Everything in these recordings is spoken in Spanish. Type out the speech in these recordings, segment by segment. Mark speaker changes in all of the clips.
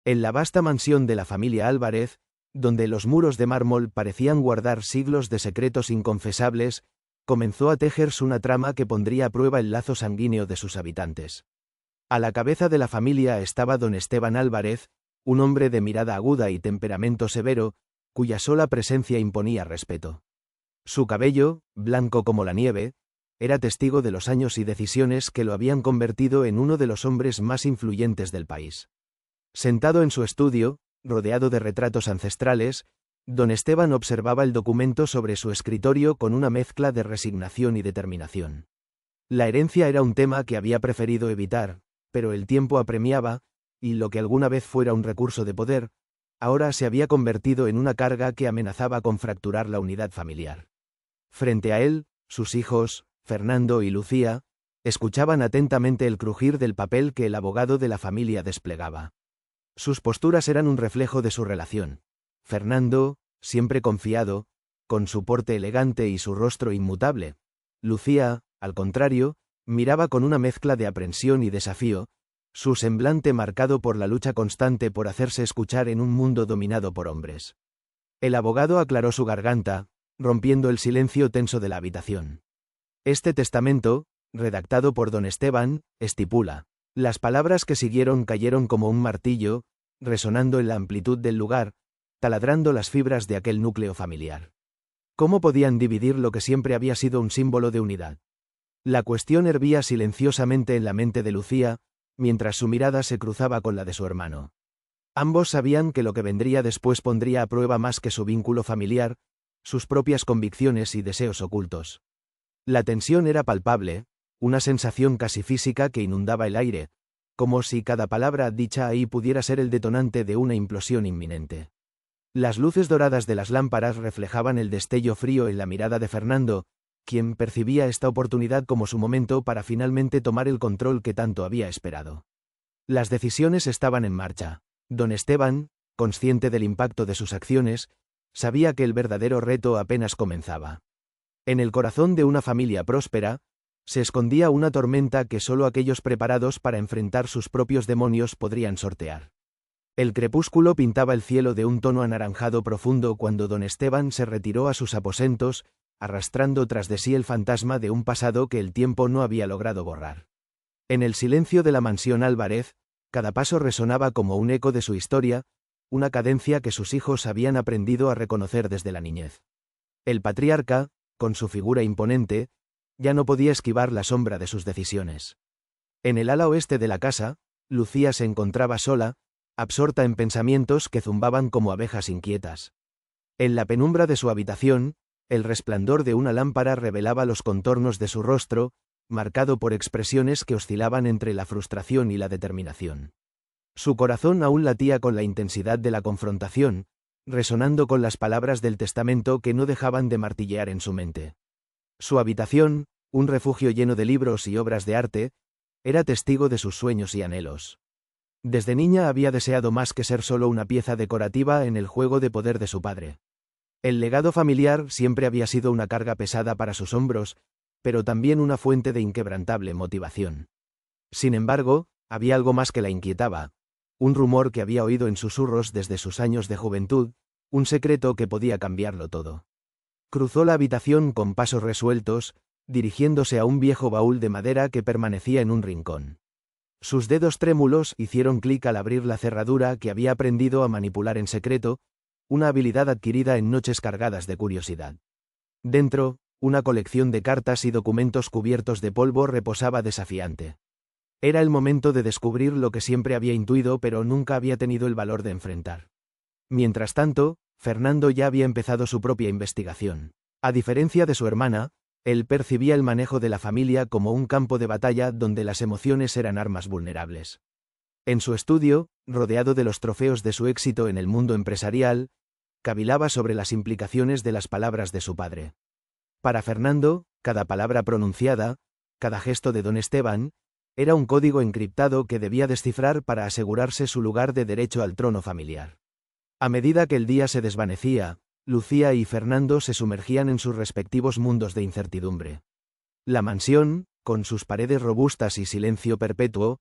Speaker 1: En la vasta mansión de la familia Álvarez, donde los muros de mármol parecían guardar siglos de secretos inconfesables, comenzó a tejerse una trama que pondría a prueba el lazo sanguíneo de sus habitantes. A la cabeza de la familia estaba don Esteban Álvarez, un hombre de mirada aguda y temperamento severo, cuya sola presencia imponía respeto. Su cabello, blanco como la nieve, era testigo de los años y decisiones que lo habían convertido en uno de los hombres más influyentes del país. Sentado en su estudio, rodeado de retratos ancestrales, don Esteban observaba el documento sobre su escritorio con una mezcla de resignación y determinación. La herencia era un tema que había preferido evitar, pero el tiempo apremiaba, y lo que alguna vez fuera un recurso de poder, ahora se había convertido en una carga que amenazaba con fracturar la unidad familiar. Frente a él, sus hijos, Fernando y Lucía, escuchaban atentamente el crujir del papel que el abogado de la familia desplegaba. Sus posturas eran un reflejo de su relación. Fernando, siempre confiado, con su porte elegante y su rostro inmutable. Lucía, al contrario, miraba con una mezcla de aprensión y desafío, su semblante marcado por la lucha constante por hacerse escuchar en un mundo dominado por hombres. El abogado aclaró su garganta, rompiendo el silencio tenso de la habitación. Este testamento, redactado por don Esteban, estipula. Las palabras que siguieron cayeron como un martillo, resonando en la amplitud del lugar, taladrando las fibras de aquel núcleo familiar. ¿Cómo podían dividir lo que siempre había sido un símbolo de unidad? La cuestión hervía silenciosamente en la mente de Lucía, mientras su mirada se cruzaba con la de su hermano. Ambos sabían que lo que vendría después pondría a prueba más que su vínculo familiar, sus propias convicciones y deseos ocultos. La tensión era palpable, una sensación casi física que inundaba el aire, como si cada palabra dicha ahí pudiera ser el detonante de una implosión inminente. Las luces doradas de las lámparas reflejaban el destello frío en la mirada de Fernando, quien percibía esta oportunidad como su momento para finalmente tomar el control que tanto había esperado. Las decisiones estaban en marcha. Don Esteban, consciente del impacto de sus acciones, sabía que el verdadero reto apenas comenzaba. En el corazón de una familia próspera, se escondía una tormenta que solo aquellos preparados para enfrentar sus propios demonios podrían sortear. El crepúsculo pintaba el cielo de un tono anaranjado profundo cuando don Esteban se retiró a sus aposentos, arrastrando tras de sí el fantasma de un pasado que el tiempo no había logrado borrar. En el silencio de la mansión Álvarez, cada paso resonaba como un eco de su historia, una cadencia que sus hijos habían aprendido a reconocer desde la niñez. El patriarca, con su figura imponente, ya no podía esquivar la sombra de sus decisiones. En el ala oeste de la casa, Lucía se encontraba sola, absorta en pensamientos que zumbaban como abejas inquietas. En la penumbra de su habitación, el resplandor de una lámpara revelaba los contornos de su rostro, marcado por expresiones que oscilaban entre la frustración y la determinación. Su corazón aún latía con la intensidad de la confrontación, resonando con las palabras del testamento que no dejaban de martillear en su mente. Su habitación, un refugio lleno de libros y obras de arte, era testigo de sus sueños y anhelos. Desde niña había deseado más que ser solo una pieza decorativa en el juego de poder de su padre. El legado familiar siempre había sido una carga pesada para sus hombros, pero también una fuente de inquebrantable motivación. Sin embargo, había algo más que la inquietaba, un rumor que había oído en susurros desde sus años de juventud, un secreto que podía cambiarlo todo. Cruzó la habitación con pasos resueltos, dirigiéndose a un viejo baúl de madera que permanecía en un rincón. Sus dedos trémulos hicieron clic al abrir la cerradura que había aprendido a manipular en secreto, una habilidad adquirida en noches cargadas de curiosidad. Dentro, una colección de cartas y documentos cubiertos de polvo reposaba desafiante. Era el momento de descubrir lo que siempre había intuido pero nunca había tenido el valor de enfrentar. Mientras tanto, Fernando ya había empezado su propia investigación. A diferencia de su hermana, él percibía el manejo de la familia como un campo de batalla donde las emociones eran armas vulnerables. En su estudio, rodeado de los trofeos de su éxito en el mundo empresarial, cavilaba sobre las implicaciones de las palabras de su padre. Para Fernando, cada palabra pronunciada, cada gesto de don Esteban, era un código encriptado que debía descifrar para asegurarse su lugar de derecho al trono familiar. A medida que el día se desvanecía, Lucía y Fernando se sumergían en sus respectivos mundos de incertidumbre. La mansión, con sus paredes robustas y silencio perpetuo,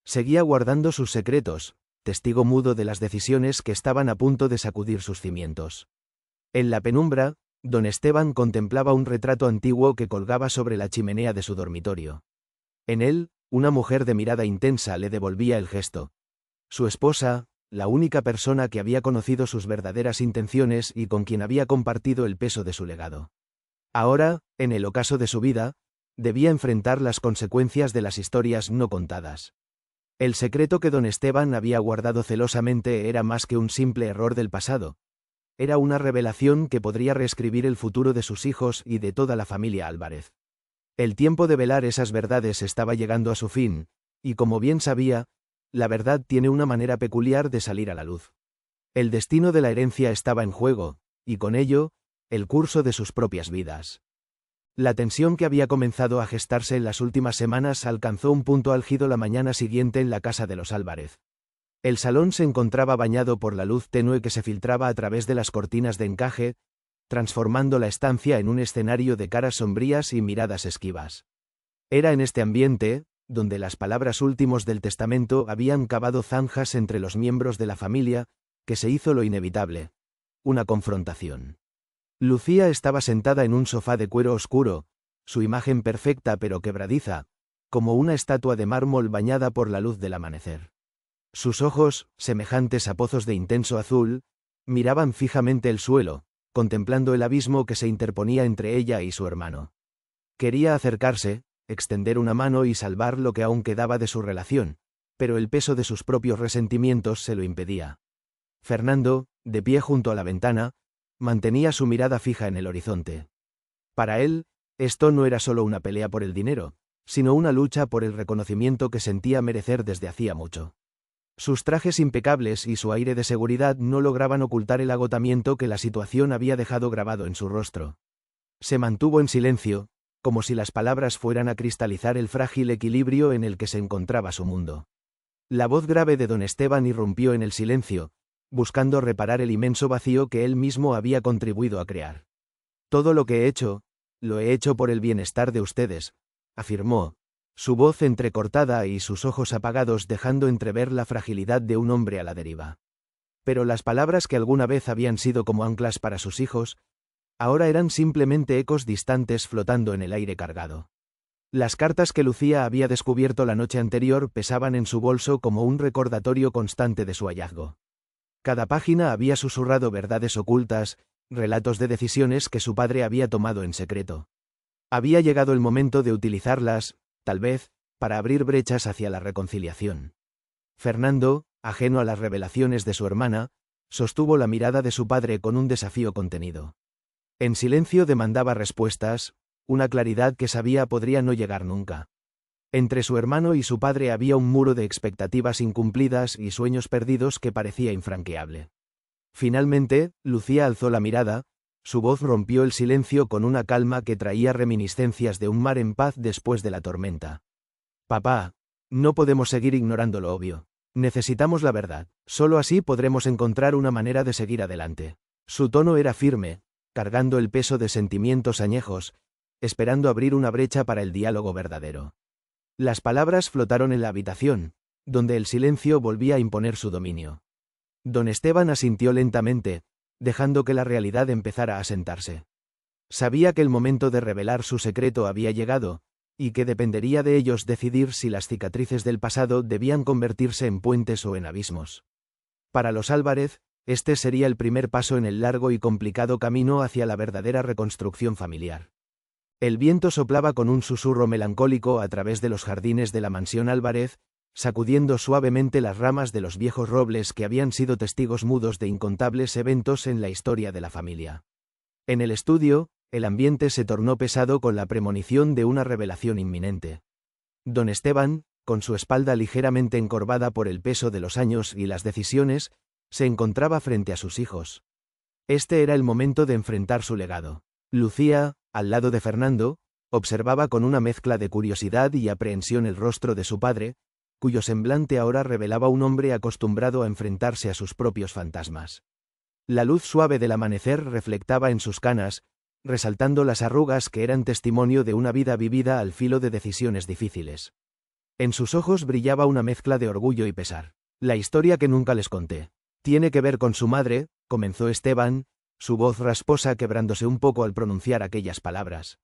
Speaker 1: seguía guardando sus secretos, testigo mudo de las decisiones que estaban a punto de sacudir sus cimientos. En la penumbra, don Esteban contemplaba un retrato antiguo que colgaba sobre la chimenea de su dormitorio. En él, una mujer de mirada intensa le devolvía el gesto. Su esposa, la única persona que había conocido sus verdaderas intenciones y con quien había compartido el peso de su legado. Ahora, en el ocaso de su vida, debía enfrentar las consecuencias de las historias no contadas. El secreto que don Esteban había guardado celosamente era más que un simple error del pasado. Era una revelación que podría reescribir el futuro de sus hijos y de toda la familia Álvarez. El tiempo de velar esas verdades estaba llegando a su fin, y como bien sabía, la verdad tiene una manera peculiar de salir a la luz. El destino de la herencia estaba en juego, y con ello, el curso de sus propias vidas. La tensión que había comenzado a gestarse en las últimas semanas alcanzó un punto álgido la mañana siguiente en la casa de los Álvarez. El salón se encontraba bañado por la luz tenue que se filtraba a través de las cortinas de encaje, transformando la estancia en un escenario de caras sombrías y miradas esquivas. Era en este ambiente, donde las palabras últimos del testamento habían cavado zanjas entre los miembros de la familia, que se hizo lo inevitable: una confrontación. Lucía estaba sentada en un sofá de cuero oscuro, su imagen perfecta pero quebradiza, como una estatua de mármol bañada por la luz del amanecer. Sus ojos, semejantes a pozos de intenso azul, miraban fijamente el suelo, contemplando el abismo que se interponía entre ella y su hermano. Quería acercarse, extender una mano y salvar lo que aún quedaba de su relación, pero el peso de sus propios resentimientos se lo impedía. Fernando, de pie junto a la ventana, mantenía su mirada fija en el horizonte. Para él, esto no era solo una pelea por el dinero, sino una lucha por el reconocimiento que sentía merecer desde hacía mucho. Sus trajes impecables y su aire de seguridad no lograban ocultar el agotamiento que la situación había dejado grabado en su rostro. Se mantuvo en silencio, como si las palabras fueran a cristalizar el frágil equilibrio en el que se encontraba su mundo. La voz grave de don Esteban irrumpió en el silencio, buscando reparar el inmenso vacío que él mismo había contribuido a crear. Todo lo que he hecho, lo he hecho por el bienestar de ustedes, afirmó, su voz entrecortada y sus ojos apagados dejando entrever la fragilidad de un hombre a la deriva. Pero las palabras que alguna vez habían sido como anclas para sus hijos, ahora eran simplemente ecos distantes flotando en el aire cargado. Las cartas que Lucía había descubierto la noche anterior pesaban en su bolso como un recordatorio constante de su hallazgo. Cada página había susurrado verdades ocultas, relatos de decisiones que su padre había tomado en secreto. Había llegado el momento de utilizarlas, tal vez, para abrir brechas hacia la reconciliación. Fernando, ajeno a las revelaciones de su hermana, sostuvo la mirada de su padre con un desafío contenido. En silencio demandaba respuestas, una claridad que sabía podría no llegar nunca. Entre su hermano y su padre había un muro de expectativas incumplidas y sueños perdidos que parecía infranqueable. Finalmente, Lucía alzó la mirada, su voz rompió el silencio con una calma que traía reminiscencias de un mar en paz después de la tormenta. Papá, no podemos seguir ignorando lo obvio. Necesitamos la verdad, solo así podremos encontrar una manera de seguir adelante. Su tono era firme, cargando el peso de sentimientos añejos, esperando abrir una brecha para el diálogo verdadero. Las palabras flotaron en la habitación, donde el silencio volvía a imponer su dominio. Don Esteban asintió lentamente, dejando que la realidad empezara a sentarse. Sabía que el momento de revelar su secreto había llegado, y que dependería de ellos decidir si las cicatrices del pasado debían convertirse en puentes o en abismos. Para los Álvarez, este sería el primer paso en el largo y complicado camino hacia la verdadera reconstrucción familiar. El viento soplaba con un susurro melancólico a través de los jardines de la mansión Álvarez, sacudiendo suavemente las ramas de los viejos robles que habían sido testigos mudos de incontables eventos en la historia de la familia. En el estudio, el ambiente se tornó pesado con la premonición de una revelación inminente. Don Esteban, con su espalda ligeramente encorvada por el peso de los años y las decisiones, se encontraba frente a sus hijos. Este era el momento de enfrentar su legado. Lucía, al lado de Fernando, observaba con una mezcla de curiosidad y aprehensión el rostro de su padre, cuyo semblante ahora revelaba un hombre acostumbrado a enfrentarse a sus propios fantasmas. La luz suave del amanecer reflectaba en sus canas, resaltando las arrugas que eran testimonio de una vida vivida al filo de decisiones difíciles. En sus ojos brillaba una mezcla de orgullo y pesar. La historia que nunca les conté. Tiene que ver con su madre, comenzó Esteban, su voz rasposa quebrándose un poco al pronunciar aquellas palabras.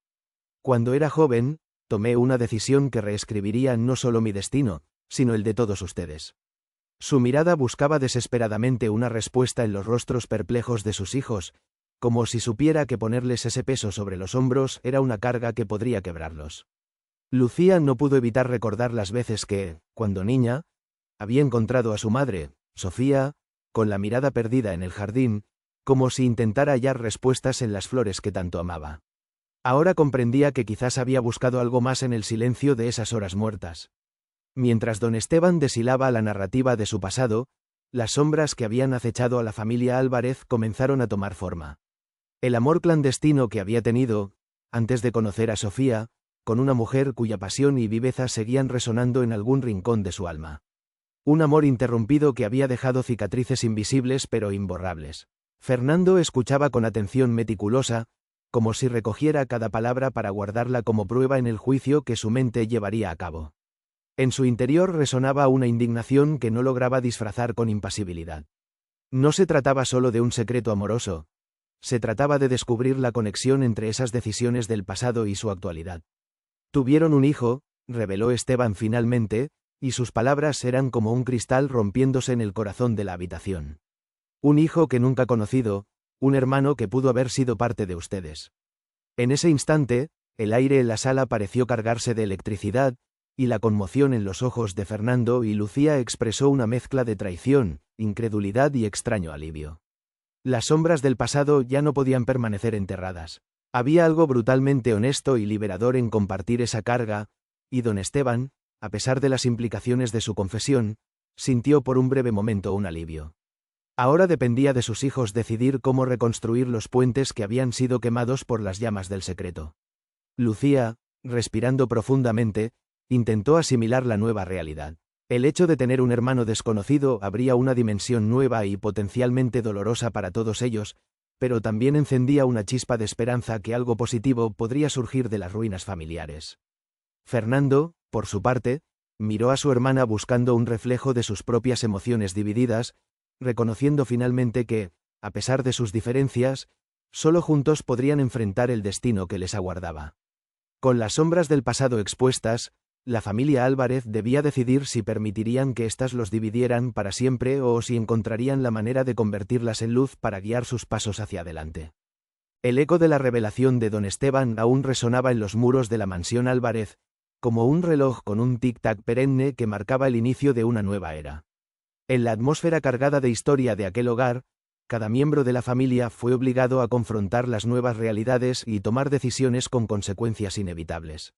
Speaker 1: Cuando era joven, tomé una decisión que reescribiría no solo mi destino, sino el de todos ustedes. Su mirada buscaba desesperadamente una respuesta en los rostros perplejos de sus hijos, como si supiera que ponerles ese peso sobre los hombros era una carga que podría quebrarlos. Lucía no pudo evitar recordar las veces que, cuando niña, había encontrado a su madre, Sofía, con la mirada perdida en el jardín, como si intentara hallar respuestas en las flores que tanto amaba. Ahora comprendía que quizás había buscado algo más en el silencio de esas horas muertas. Mientras don Esteban deshilaba la narrativa de su pasado, las sombras que habían acechado a la familia Álvarez comenzaron a tomar forma. El amor clandestino que había tenido, antes de conocer a Sofía, con una mujer cuya pasión y viveza seguían resonando en algún rincón de su alma. Un amor interrumpido que había dejado cicatrices invisibles pero imborrables. Fernando escuchaba con atención meticulosa, como si recogiera cada palabra para guardarla como prueba en el juicio que su mente llevaría a cabo. En su interior resonaba una indignación que no lograba disfrazar con impasibilidad. No se trataba solo de un secreto amoroso, se trataba de descubrir la conexión entre esas decisiones del pasado y su actualidad. Tuvieron un hijo, reveló Esteban finalmente, y sus palabras eran como un cristal rompiéndose en el corazón de la habitación. Un hijo que nunca conocido, un hermano que pudo haber sido parte de ustedes. En ese instante, el aire en la sala pareció cargarse de electricidad, y la conmoción en los ojos de Fernando y Lucía expresó una mezcla de traición, incredulidad y extraño alivio. Las sombras del pasado ya no podían permanecer enterradas. Había algo brutalmente honesto y liberador en compartir esa carga, y don Esteban, a pesar de las implicaciones de su confesión, sintió por un breve momento un alivio. Ahora dependía de sus hijos decidir cómo reconstruir los puentes que habían sido quemados por las llamas del secreto. Lucía, respirando profundamente, intentó asimilar la nueva realidad. El hecho de tener un hermano desconocido abría una dimensión nueva y potencialmente dolorosa para todos ellos, pero también encendía una chispa de esperanza que algo positivo podría surgir de las ruinas familiares. Fernando, por su parte, miró a su hermana buscando un reflejo de sus propias emociones divididas, reconociendo finalmente que, a pesar de sus diferencias, solo juntos podrían enfrentar el destino que les aguardaba. Con las sombras del pasado expuestas, la familia Álvarez debía decidir si permitirían que éstas los dividieran para siempre o si encontrarían la manera de convertirlas en luz para guiar sus pasos hacia adelante. El eco de la revelación de don Esteban aún resonaba en los muros de la mansión Álvarez, como un reloj con un tic-tac perenne que marcaba el inicio de una nueva era. En la atmósfera cargada de historia de aquel hogar, cada miembro de la familia fue obligado a confrontar las nuevas realidades y tomar decisiones con consecuencias inevitables.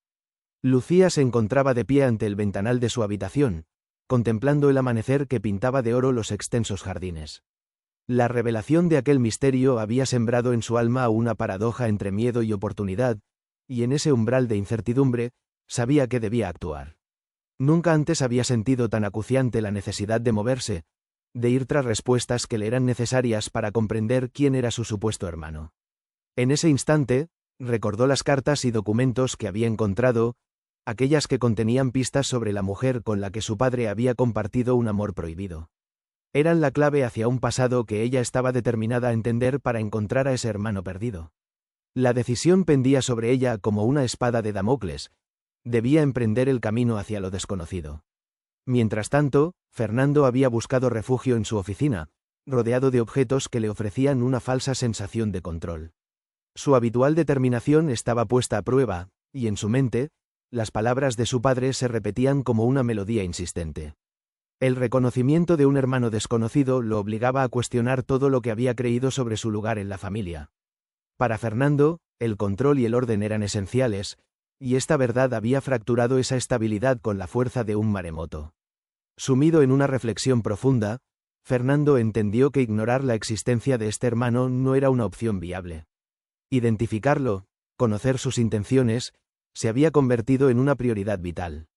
Speaker 1: Lucía se encontraba de pie ante el ventanal de su habitación, contemplando el amanecer que pintaba de oro los extensos jardines. La revelación de aquel misterio había sembrado en su alma una paradoja entre miedo y oportunidad, y en ese umbral de incertidumbre, sabía que debía actuar. Nunca antes había sentido tan acuciante la necesidad de moverse, de ir tras respuestas que le eran necesarias para comprender quién era su supuesto hermano. En ese instante, recordó las cartas y documentos que había encontrado, aquellas que contenían pistas sobre la mujer con la que su padre había compartido un amor prohibido. Eran la clave hacia un pasado que ella estaba determinada a entender para encontrar a ese hermano perdido. La decisión pendía sobre ella como una espada de Damocles, debía emprender el camino hacia lo desconocido. Mientras tanto, Fernando había buscado refugio en su oficina, rodeado de objetos que le ofrecían una falsa sensación de control. Su habitual determinación estaba puesta a prueba, y en su mente, las palabras de su padre se repetían como una melodía insistente. El reconocimiento de un hermano desconocido lo obligaba a cuestionar todo lo que había creído sobre su lugar en la familia. Para Fernando, el control y el orden eran esenciales, y esta verdad había fracturado esa estabilidad con la fuerza de un maremoto. Sumido en una reflexión profunda, Fernando entendió que ignorar la existencia de este hermano no era una opción viable. Identificarlo, conocer sus intenciones, se había convertido en una prioridad vital.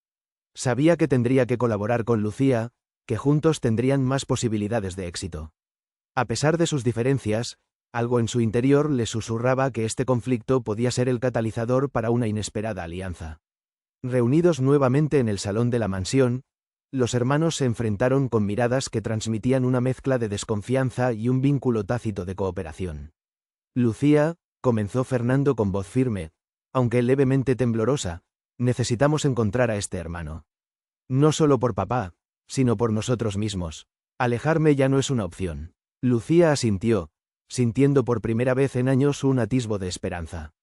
Speaker 1: Sabía que tendría que colaborar con Lucía, que juntos tendrían más posibilidades de éxito. A pesar de sus diferencias, algo en su interior le susurraba que este conflicto podía ser el catalizador para una inesperada alianza. Reunidos nuevamente en el salón de la mansión, Los hermanos se enfrentaron con miradas que transmitían una mezcla de desconfianza y un vínculo tácito de cooperación. Lucía, comenzó Fernando con voz firme, aunque levemente temblorosa, necesitamos encontrar a este hermano. No solo por papá, sino por nosotros mismos. Alejarme ya no es una opción. Lucía asintió, sintiendo por primera vez en años un atisbo de esperanza.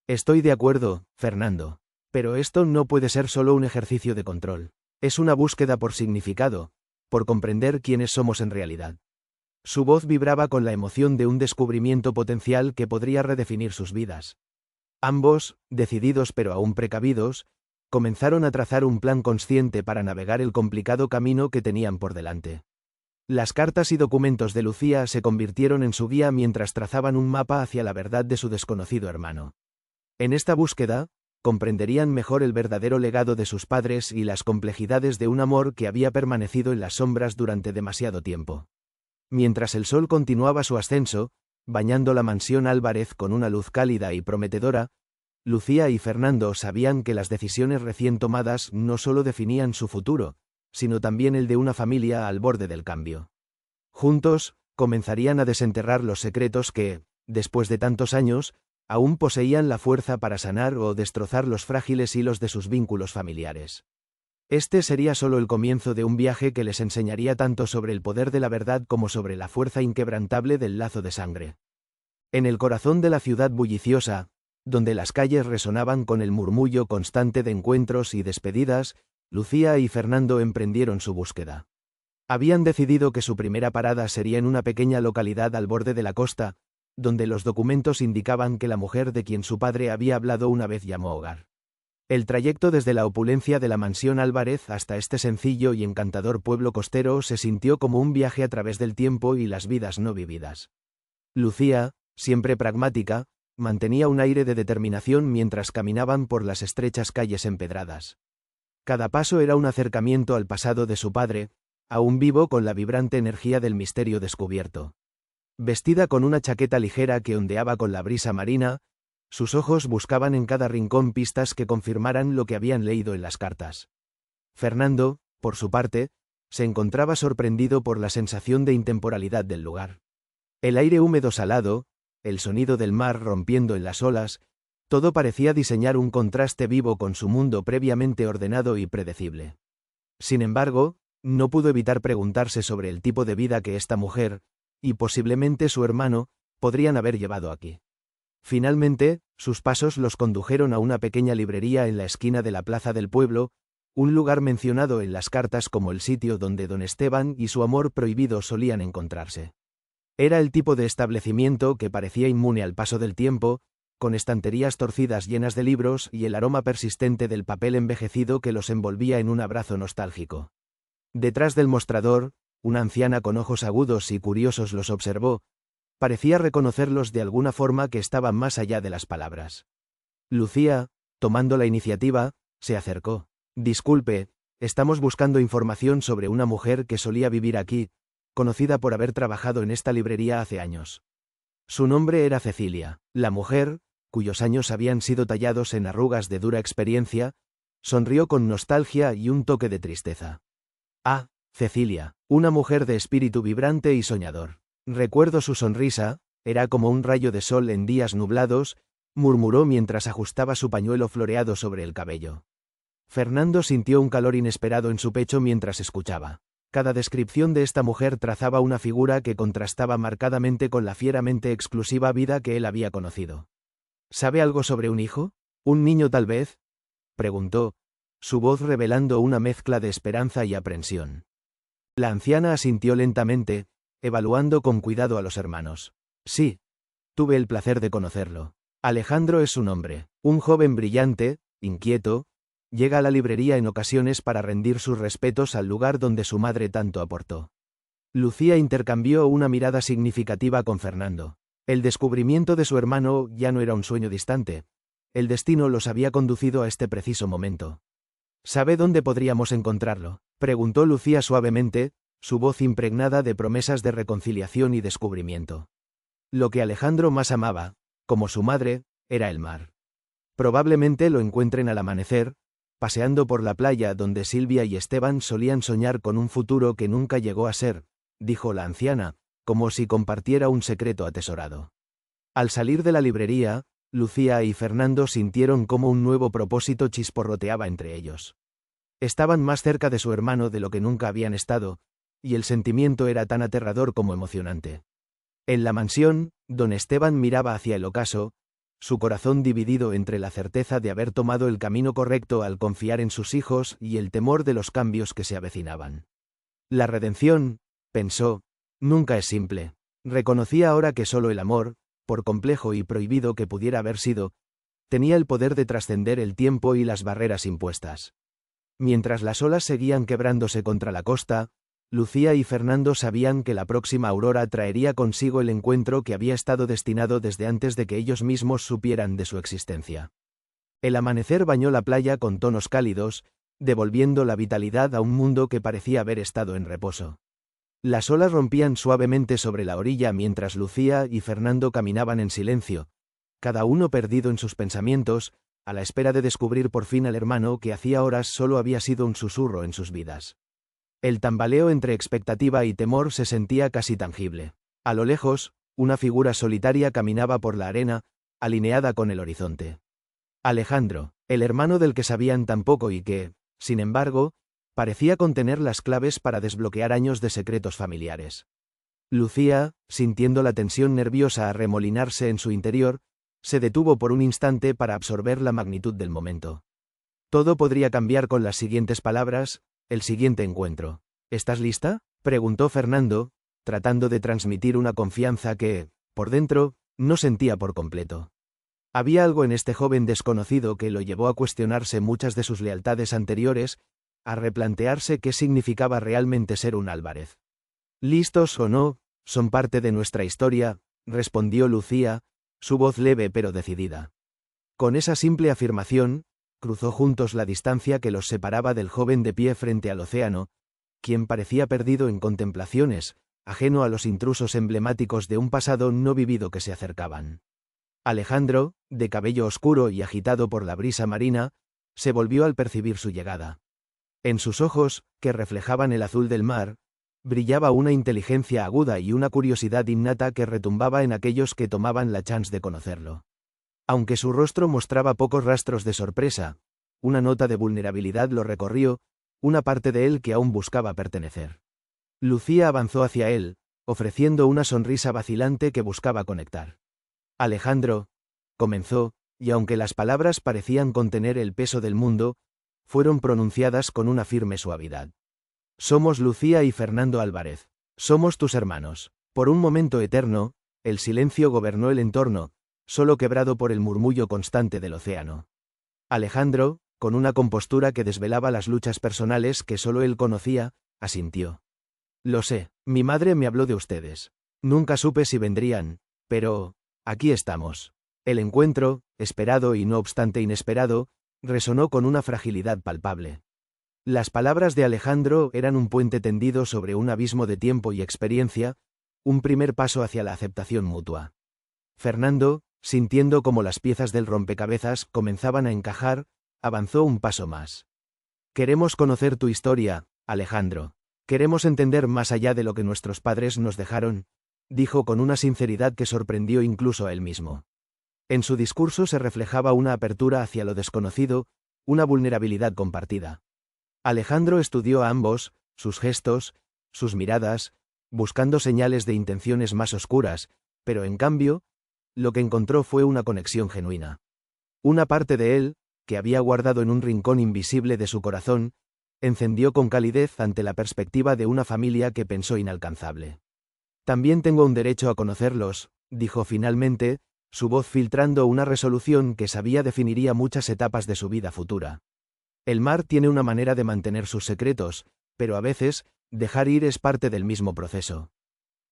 Speaker 1: Estoy de acuerdo, Fernando. Pero esto no puede ser solo un ejercicio de control. Es una búsqueda por significado, por comprender quiénes somos en realidad. Su voz vibraba con la emoción de un descubrimiento potencial que podría redefinir sus vidas. Ambos, decididos pero aún precavidos, comenzaron a trazar un plan consciente para navegar el complicado camino que tenían por delante. Las cartas y documentos de Lucía se convirtieron en su guía mientras trazaban un mapa hacia la verdad de su desconocido hermano. En esta búsqueda, comprenderían mejor el verdadero legado de sus padres y las complejidades de un amor que había permanecido en las sombras durante demasiado tiempo. Mientras el sol continuaba su ascenso, bañando la mansión Álvarez con una luz cálida y prometedora, Lucía y Fernando sabían que las decisiones recién tomadas no solo definían su futuro, sino también el de una familia al borde del cambio. Juntos, comenzarían a desenterrar los secretos que, después de tantos años, aún poseían la fuerza para sanar o destrozar los frágiles hilos de sus vínculos familiares. Este sería solo el comienzo de un viaje que les enseñaría tanto sobre el poder de la verdad como sobre la fuerza inquebrantable del lazo de sangre. En el corazón de la ciudad bulliciosa, donde las calles resonaban con el murmullo constante de encuentros y despedidas, Lucía y Fernando emprendieron su búsqueda. Habían decidido que su primera parada sería en una pequeña localidad al borde de la costa, donde los documentos indicaban que la mujer de quien su padre había hablado una vez llamó hogar. El trayecto desde la opulencia de la mansión Álvarez hasta este sencillo y encantador pueblo costero se sintió como un viaje a través del tiempo y las vidas no vividas. Lucía, siempre pragmática, mantenía un aire de determinación mientras caminaban por las estrechas calles empedradas. Cada paso era un acercamiento al pasado de su padre, aún vivo con la vibrante energía del misterio descubierto. Vestida con una chaqueta ligera que ondeaba con la brisa marina, sus ojos buscaban en cada rincón pistas que confirmaran lo que habían leído en las cartas. Fernando, por su parte, se encontraba sorprendido por la sensación de intemporalidad del lugar. El aire húmedo salado, el sonido del mar rompiendo en las olas, todo parecía diseñar un contraste vivo con su mundo previamente ordenado y predecible. Sin embargo, no pudo evitar preguntarse sobre el tipo de vida que esta mujer, y posiblemente su hermano, podrían haber llevado aquí. Finalmente, sus pasos los condujeron a una pequeña librería en la esquina de la plaza del pueblo, un lugar mencionado en las cartas como el sitio donde don Esteban y su amor prohibido solían encontrarse. Era el tipo de establecimiento que parecía inmune al paso del tiempo, con estanterías torcidas llenas de libros y el aroma persistente del papel envejecido que los envolvía en un abrazo nostálgico. Detrás del mostrador, una anciana con ojos agudos y curiosos los observó. Parecía reconocerlos de alguna forma que estaban más allá de las palabras. Lucía, tomando la iniciativa, se acercó. Disculpe, estamos buscando información sobre una mujer que solía vivir aquí, conocida por haber trabajado en esta librería hace años. Su nombre era Cecilia. La mujer, cuyos años habían sido tallados en arrugas de dura experiencia, sonrió con nostalgia y un toque de tristeza. Ah, Cecilia, una mujer de espíritu vibrante y soñador. Recuerdo su sonrisa, era como un rayo de sol en días nublados, murmuró mientras ajustaba su pañuelo floreado sobre el cabello. Fernando sintió un calor inesperado en su pecho mientras escuchaba. Cada descripción de esta mujer trazaba una figura que contrastaba marcadamente con la fieramente exclusiva vida que él había conocido. ¿Sabe algo sobre un hijo? ¿Un niño tal vez?, preguntó, su voz revelando una mezcla de esperanza y aprensión. La anciana asintió lentamente, evaluando con cuidado a los hermanos. Sí. Tuve el placer de conocerlo. Alejandro es su nombre. Un joven brillante, inquieto, llega a la librería en ocasiones para rendir sus respetos al lugar donde su madre tanto aportó. Lucía intercambió una mirada significativa con Fernando. El descubrimiento de su hermano ya no era un sueño distante. El destino los había conducido a este preciso momento. ¿Sabe dónde podríamos encontrarlo?, preguntó Lucía suavemente, su voz impregnada de promesas de reconciliación y descubrimiento. Lo que Alejandro más amaba, como su madre, era el mar. Probablemente lo encuentren al amanecer, paseando por la playa donde Silvia y Esteban solían soñar con un futuro que nunca llegó a ser, dijo la anciana, como si compartiera un secreto atesorado. Al salir de la librería, Lucía y Fernando sintieron cómo un nuevo propósito chisporroteaba entre ellos. Estaban más cerca de su hermano de lo que nunca habían estado, y el sentimiento era tan aterrador como emocionante. En la mansión, don Esteban miraba hacia el ocaso, su corazón dividido entre la certeza de haber tomado el camino correcto al confiar en sus hijos y el temor de los cambios que se avecinaban. La redención, pensó, nunca es simple. Reconocía ahora que solo el amor, por complejo y prohibido que pudiera haber sido, tenía el poder de trascender el tiempo y las barreras impuestas. Mientras las olas seguían quebrándose contra la costa, Lucía y Fernando sabían que la próxima aurora traería consigo el encuentro que había estado destinado desde antes de que ellos mismos supieran de su existencia. El amanecer bañó la playa con tonos cálidos, devolviendo la vitalidad a un mundo que parecía haber estado en reposo. Las olas rompían suavemente sobre la orilla mientras Lucía y Fernando caminaban en silencio, cada uno perdido en sus pensamientos, a la espera de descubrir por fin al hermano que hacía horas solo había sido un susurro en sus vidas. El tambaleo entre expectativa y temor se sentía casi tangible. A lo lejos, una figura solitaria caminaba por la arena, alineada con el horizonte. Alejandro, el hermano del que sabían tan poco y que, sin embargo, parecía contener las claves para desbloquear años de secretos familiares. Lucía, sintiendo la tensión nerviosa arremolinarse en su interior, se detuvo por un instante para absorber la magnitud del momento. Todo podría cambiar con las siguientes palabras, el siguiente encuentro. ¿Estás lista?, preguntó Fernando, tratando de transmitir una confianza que, por dentro, no sentía por completo. Había algo en este joven desconocido que lo llevó a cuestionarse muchas de sus lealtades anteriores, a replantearse qué significaba realmente ser un Álvarez. «¿Listos o no? Son parte de nuestra historia», respondió Lucía, su voz leve pero decidida. Con esa simple afirmación, cruzó juntos la distancia que los separaba del joven de pie frente al océano, quien parecía perdido en contemplaciones, ajeno a los intrusos emblemáticos de un pasado no vivido que se acercaban. Alejandro, de cabello oscuro y agitado por la brisa marina, se volvió al percibir su llegada. En sus ojos, que reflejaban el azul del mar, brillaba una inteligencia aguda y una curiosidad innata que retumbaba en aquellos que tomaban la chance de conocerlo. Aunque su rostro mostraba pocos rastros de sorpresa, una nota de vulnerabilidad lo recorrió, una parte de él que aún buscaba pertenecer. Lucía avanzó hacia él, ofreciendo una sonrisa vacilante que buscaba conectar. «Alejandro», comenzó, y aunque las palabras parecían contener el peso del mundo, fueron pronunciadas con una firme suavidad. «Somos Lucía y Fernando Álvarez. Somos tus hermanos». Por un momento eterno, el silencio gobernó el entorno, solo quebrado por el murmullo constante del océano. Alejandro, con una compostura que desvelaba las luchas personales que solo él conocía, asintió. «Lo sé, mi madre me habló de ustedes. Nunca supe si vendrían, pero aquí estamos». El encuentro, esperado y no obstante inesperado, resonó con una fragilidad palpable. Las palabras de Alejandro eran un puente tendido sobre un abismo de tiempo y experiencia, un primer paso hacia la aceptación mutua. Fernando, sintiendo como las piezas del rompecabezas comenzaban a encajar, avanzó un paso más. «Queremos conocer tu historia, Alejandro. Queremos entender más allá de lo que nuestros padres nos dejaron», dijo con una sinceridad que sorprendió incluso a él mismo. En su discurso se reflejaba una apertura hacia lo desconocido, una vulnerabilidad compartida. Alejandro estudió a ambos, sus gestos, sus miradas, buscando señales de intenciones más oscuras, pero en cambio, lo que encontró fue una conexión genuina. Una parte de él, que había guardado en un rincón invisible de su corazón, encendió con calidez ante la perspectiva de una familia que pensó inalcanzable. «También tengo un derecho a conocerlos», dijo finalmente, su voz filtrando una resolución que sabía definiría muchas etapas de su vida futura. El mar tiene una manera de mantener sus secretos, pero a veces, dejar ir es parte del mismo proceso.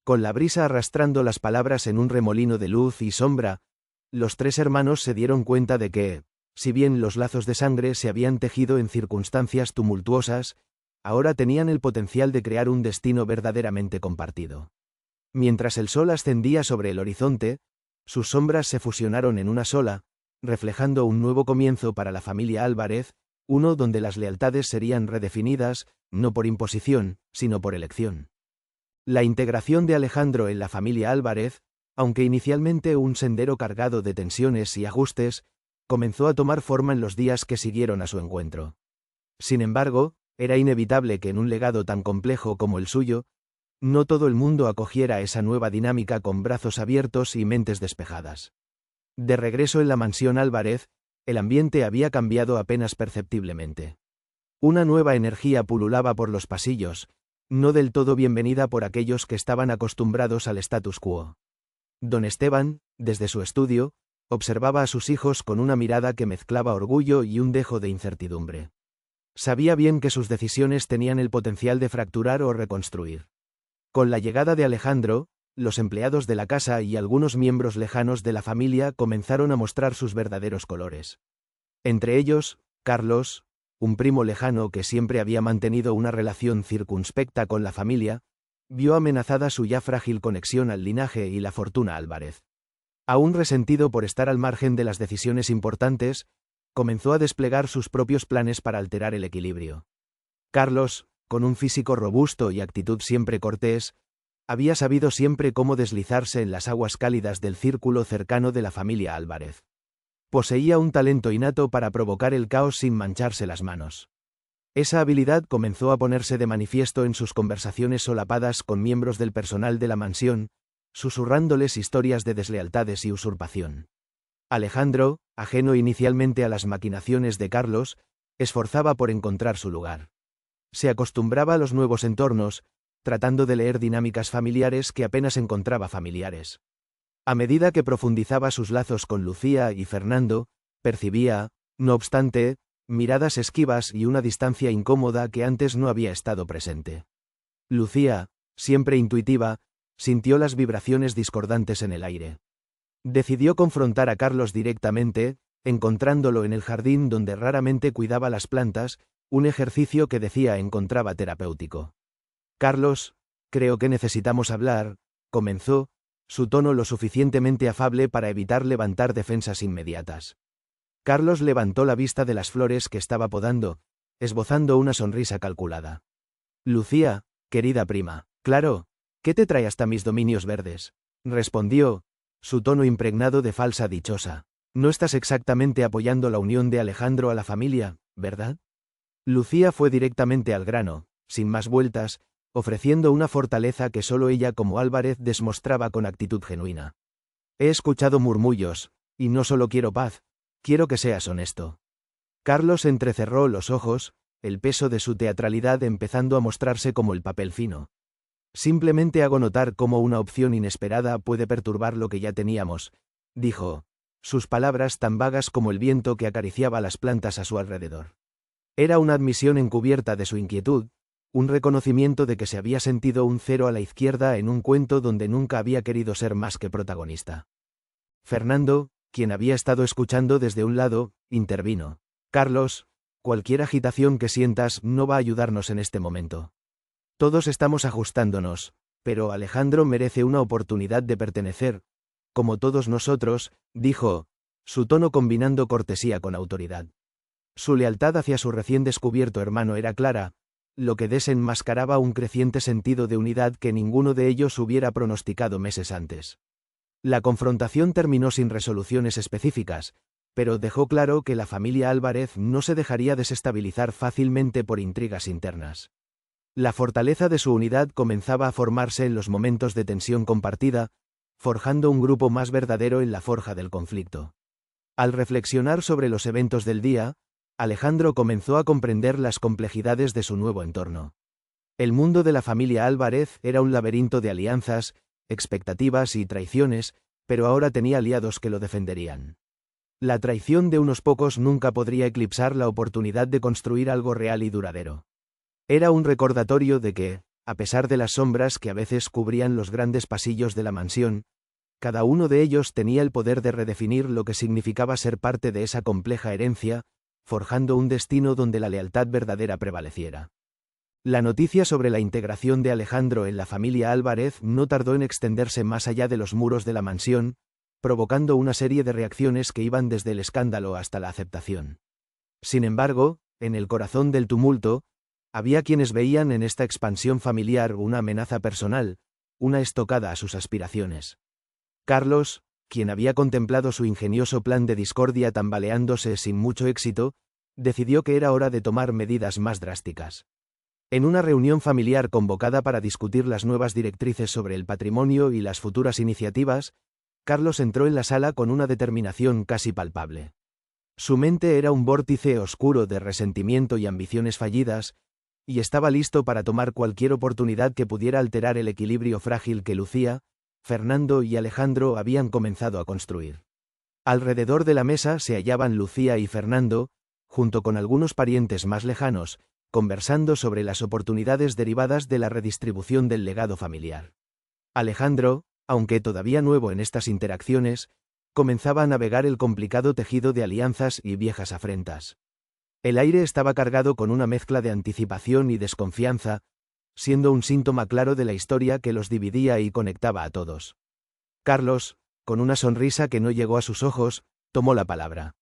Speaker 1: Con la brisa arrastrando las palabras en un remolino de luz y sombra, los tres hermanos se dieron cuenta de que, si bien los lazos de sangre se habían tejido en circunstancias tumultuosas, ahora tenían el potencial de crear un destino verdaderamente compartido. Mientras el sol ascendía sobre el horizonte, sus sombras se fusionaron en una sola, reflejando un nuevo comienzo para la familia Álvarez, uno donde las lealtades serían redefinidas, no por imposición, sino por elección. La integración de Alejandro en la familia Álvarez, aunque inicialmente un sendero cargado de tensiones y ajustes, comenzó a tomar forma en los días que siguieron a su encuentro. Sin embargo, era inevitable que en un legado tan complejo como el suyo, no todo el mundo acogiera esa nueva dinámica con brazos abiertos y mentes despejadas. De regreso en la mansión Álvarez, el ambiente había cambiado apenas perceptiblemente. Una nueva energía pululaba por los pasillos, no del todo bienvenida por aquellos que estaban acostumbrados al status quo. Don Esteban, desde su estudio, observaba a sus hijos con una mirada que mezclaba orgullo y un dejo de incertidumbre. Sabía bien que sus decisiones tenían el potencial de fracturar o reconstruir. Con la llegada de Alejandro, los empleados de la casa y algunos miembros lejanos de la familia comenzaron a mostrar sus verdaderos colores. Entre ellos, Carlos, un primo lejano que siempre había mantenido una relación circunspecta con la familia, vio amenazada su ya frágil conexión al linaje y la fortuna Álvarez. Aún resentido por estar al margen de las decisiones importantes, comenzó a desplegar sus propios planes para alterar el equilibrio. Carlos, con un físico robusto y actitud siempre cortés, había sabido siempre cómo deslizarse en las aguas cálidas del círculo cercano de la familia Álvarez. Poseía un talento innato para provocar el caos sin mancharse las manos. Esa habilidad comenzó a ponerse de manifiesto en sus conversaciones solapadas con miembros del personal de la mansión, susurrándoles historias de deslealtades y usurpación. Alejandro, ajeno inicialmente a las maquinaciones de Carlos, esforzaba por encontrar su lugar. Se acostumbraba a los nuevos entornos, tratando de leer dinámicas familiares que apenas encontraba familiares. A medida que profundizaba sus lazos con Lucía y Fernando, percibía, no obstante, miradas esquivas y una distancia incómoda que antes no había estado presente. Lucía, siempre intuitiva, sintió las vibraciones discordantes en el aire. Decidió confrontar a Carlos directamente, encontrándolo en el jardín donde raramente cuidaba las plantas, un ejercicio que decía encontraba terapéutico. Carlos, creo que necesitamos hablar, comenzó, su tono lo suficientemente afable para evitar levantar defensas inmediatas. Carlos levantó la vista de las flores que estaba podando, esbozando una sonrisa calculada. Lucía, querida prima, claro, ¿qué te trae hasta mis dominios verdes?, respondió, su tono impregnado de falsa dichosa. No estás exactamente apoyando la unión de Alejandro a la familia, ¿verdad? Lucía fue directamente al grano, sin más vueltas, ofreciendo una fortaleza que solo ella como Álvarez demostraba con actitud genuina. He escuchado murmullos, y no solo quiero paz, quiero que seas honesto. Carlos entrecerró los ojos, el peso de su teatralidad empezando a mostrarse como el papel fino. Simplemente hago notar cómo una opción inesperada puede perturbar lo que ya teníamos, dijo, sus palabras tan vagas como el viento que acariciaba las plantas a su alrededor. Era una admisión encubierta de su inquietud, un reconocimiento de que se había sentido un cero a la izquierda en un cuento donde nunca había querido ser más que protagonista. Fernando, quien había estado escuchando desde un lado, intervino. Carlos, cualquier agitación que sientas no va a ayudarnos en este momento. Todos estamos ajustándonos, pero Alejandro merece una oportunidad de pertenecer, como todos nosotros, dijo, su tono combinando cortesía con autoridad. Su lealtad hacia su recién descubierto hermano era clara, lo que desenmascaraba un creciente sentido de unidad que ninguno de ellos hubiera pronosticado meses antes. La confrontación terminó sin resoluciones específicas, pero dejó claro que la familia Álvarez no se dejaría desestabilizar fácilmente por intrigas internas. La fortaleza de su unidad comenzaba a formarse en los momentos de tensión compartida, forjando un grupo más verdadero en la forja del conflicto. Al reflexionar sobre los eventos del día, Alejandro comenzó a comprender las complejidades de su nuevo entorno. El mundo de la familia Álvarez era un laberinto de alianzas, expectativas y traiciones, pero ahora tenía aliados que lo defenderían. La traición de unos pocos nunca podría eclipsar la oportunidad de construir algo real y duradero. Era un recordatorio de que, a pesar de las sombras que a veces cubrían los grandes pasillos de la mansión, cada uno de ellos tenía el poder de redefinir lo que significaba ser parte de esa compleja herencia, forjando un destino donde la lealtad verdadera prevaleciera. La noticia sobre la integración de Alejandro en la familia Álvarez no tardó en extenderse más allá de los muros de la mansión, provocando una serie de reacciones que iban desde el escándalo hasta la aceptación. Sin embargo, en el corazón del tumulto, había quienes veían en esta expansión familiar una amenaza personal, una estocada a sus aspiraciones. Carlos, quien había contemplado su ingenioso plan de discordia tambaleándose sin mucho éxito, decidió que era hora de tomar medidas más drásticas. En una reunión familiar convocada para discutir las nuevas directrices sobre el patrimonio y las futuras iniciativas, Carlos entró en la sala con una determinación casi palpable. Su mente era un vórtice oscuro de resentimiento y ambiciones fallidas, y estaba listo para tomar cualquier oportunidad que pudiera alterar el equilibrio frágil que Lucía, Fernando y Alejandro habían comenzado a construir. Alrededor de la mesa se hallaban Lucía y Fernando, junto con algunos parientes más lejanos, conversando sobre las oportunidades derivadas de la redistribución del legado familiar. Alejandro, aunque todavía nuevo en estas interacciones, comenzaba a navegar el complicado tejido de alianzas y viejas afrentas. El aire estaba cargado con una mezcla de anticipación y desconfianza, siendo un síntoma claro de la historia que los dividía y conectaba a todos. Carlos, con una sonrisa que no llegó a sus ojos, tomó la palabra.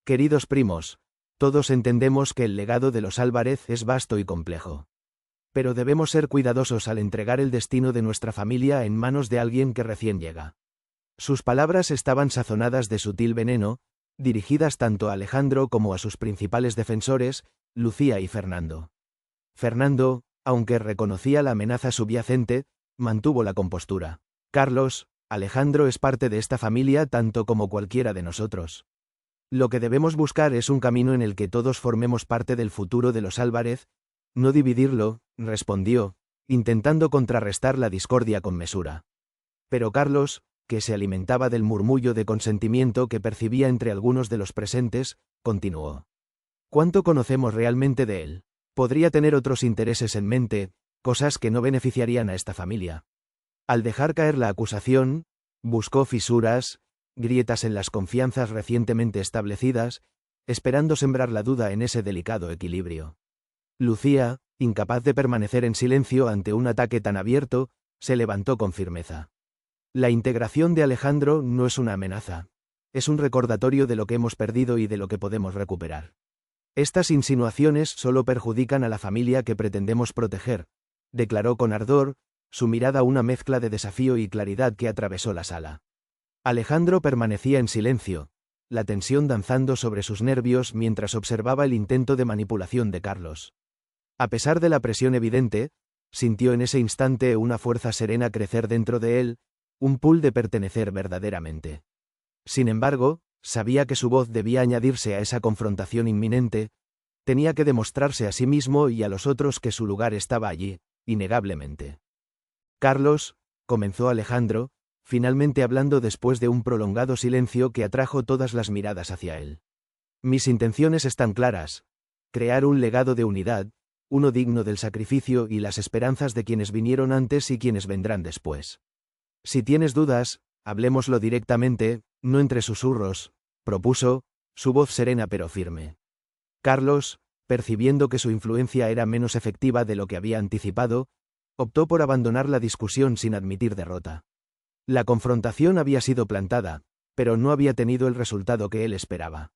Speaker 1: Queridos primos, todos entendemos que el legado de los Álvarez es vasto y complejo. Pero debemos ser cuidadosos al entregar el destino de nuestra familia en manos de alguien que recién llega. Sus palabras estaban sazonadas de sutil veneno, dirigidas tanto a Alejandro como a sus principales defensores, Lucía y Fernando. Fernando, aunque reconocía la amenaza subyacente, mantuvo la compostura. Carlos, Alejandro es parte de esta familia tanto como cualquiera de nosotros. Lo que debemos buscar es un camino en el que todos formemos parte del futuro de los Álvarez, no dividirlo, respondió, intentando contrarrestar la discordia con mesura. Pero Carlos, que se alimentaba del murmullo de consentimiento que percibía entre algunos de los presentes, continuó. ¿Cuánto conocemos realmente de él? Podría tener otros intereses en mente, cosas que no beneficiarían a esta familia. Al dejar caer la acusación, buscó fisuras, grietas en las confianzas recientemente establecidas, esperando sembrar la duda en ese delicado equilibrio. Lucía, incapaz de permanecer en silencio ante un ataque tan abierto, se levantó con firmeza. La integración de Alejandro no es una amenaza. Es un recordatorio de lo que hemos perdido y de lo que podemos recuperar. Estas insinuaciones solo perjudican a la familia que pretendemos proteger, declaró con ardor, su mirada una mezcla de desafío y claridad que atravesó la sala. Alejandro permanecía en silencio, la tensión danzando sobre sus nervios mientras observaba el intento de manipulación de Carlos. A pesar de la presión evidente, sintió en ese instante una fuerza serena crecer dentro de él, un pull de pertenecer verdaderamente. Sin embargo, sabía que su voz debía añadirse a esa confrontación inminente, tenía que demostrarse a sí mismo y a los otros que su lugar estaba allí, innegablemente. Carlos, comenzó Alejandro, finalmente hablando después de un prolongado silencio que atrajo todas las miradas hacia él. Mis intenciones están claras: crear un legado de unidad, uno digno del sacrificio y las esperanzas de quienes vinieron antes y quienes vendrán después. Si tienes dudas, hablémoslo directamente, no entre susurros, propuso, su voz serena pero firme. Carlos, percibiendo que su influencia era menos efectiva de lo que había anticipado, optó por abandonar la discusión sin admitir derrota. La confrontación había sido plantada, pero no había tenido el resultado que él esperaba.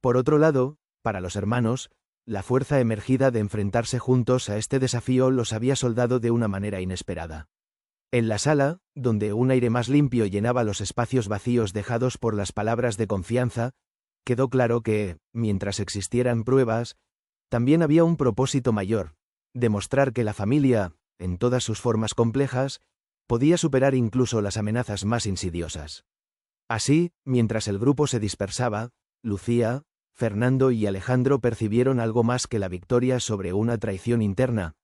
Speaker 1: Por otro lado, para los hermanos, la fuerza emergida de enfrentarse juntos a este desafío los había soldado de una manera inesperada. En la sala, donde un aire más limpio llenaba los espacios vacíos dejados por las palabras de confianza, quedó claro que, mientras existieran pruebas, también había un propósito mayor: demostrar que la familia, en todas sus formas complejas, podía superar incluso las amenazas más insidiosas. Así, mientras el grupo se dispersaba, Lucía, Fernando y Alejandro percibieron algo más que la victoria sobre una traición interna.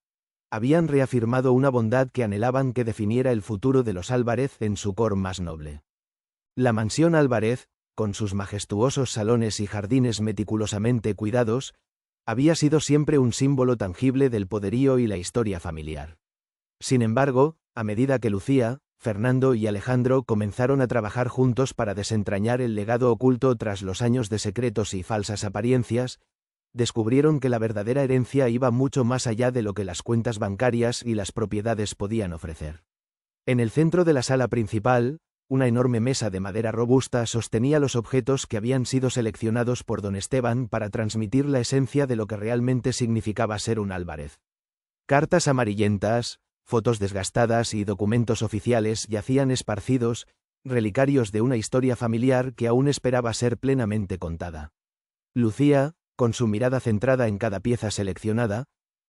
Speaker 1: Habían reafirmado una bondad que anhelaban que definiera el futuro de los Álvarez en su core más noble. La mansión Álvarez, con sus majestuosos salones y jardines meticulosamente cuidados, había sido siempre un símbolo tangible del poderío y la historia familiar. Sin embargo, a medida que Lucía, Fernando y Alejandro comenzaron a trabajar juntos para desentrañar el legado oculto tras los años de secretos y falsas apariencias, descubrieron que la verdadera herencia iba mucho más allá de lo que las cuentas bancarias y las propiedades podían ofrecer. En el centro de la sala principal, Una enorme mesa de madera robusta sostenía los objetos que habían sido seleccionados por don Esteban para transmitir la esencia de lo que realmente significaba ser un Álvarez. Cartas amarillentas, fotos desgastadas y documentos oficiales yacían esparcidos, relicarios de una historia familiar que aún esperaba ser plenamente contada. Lucía, con su mirada centrada en cada pieza seleccionada,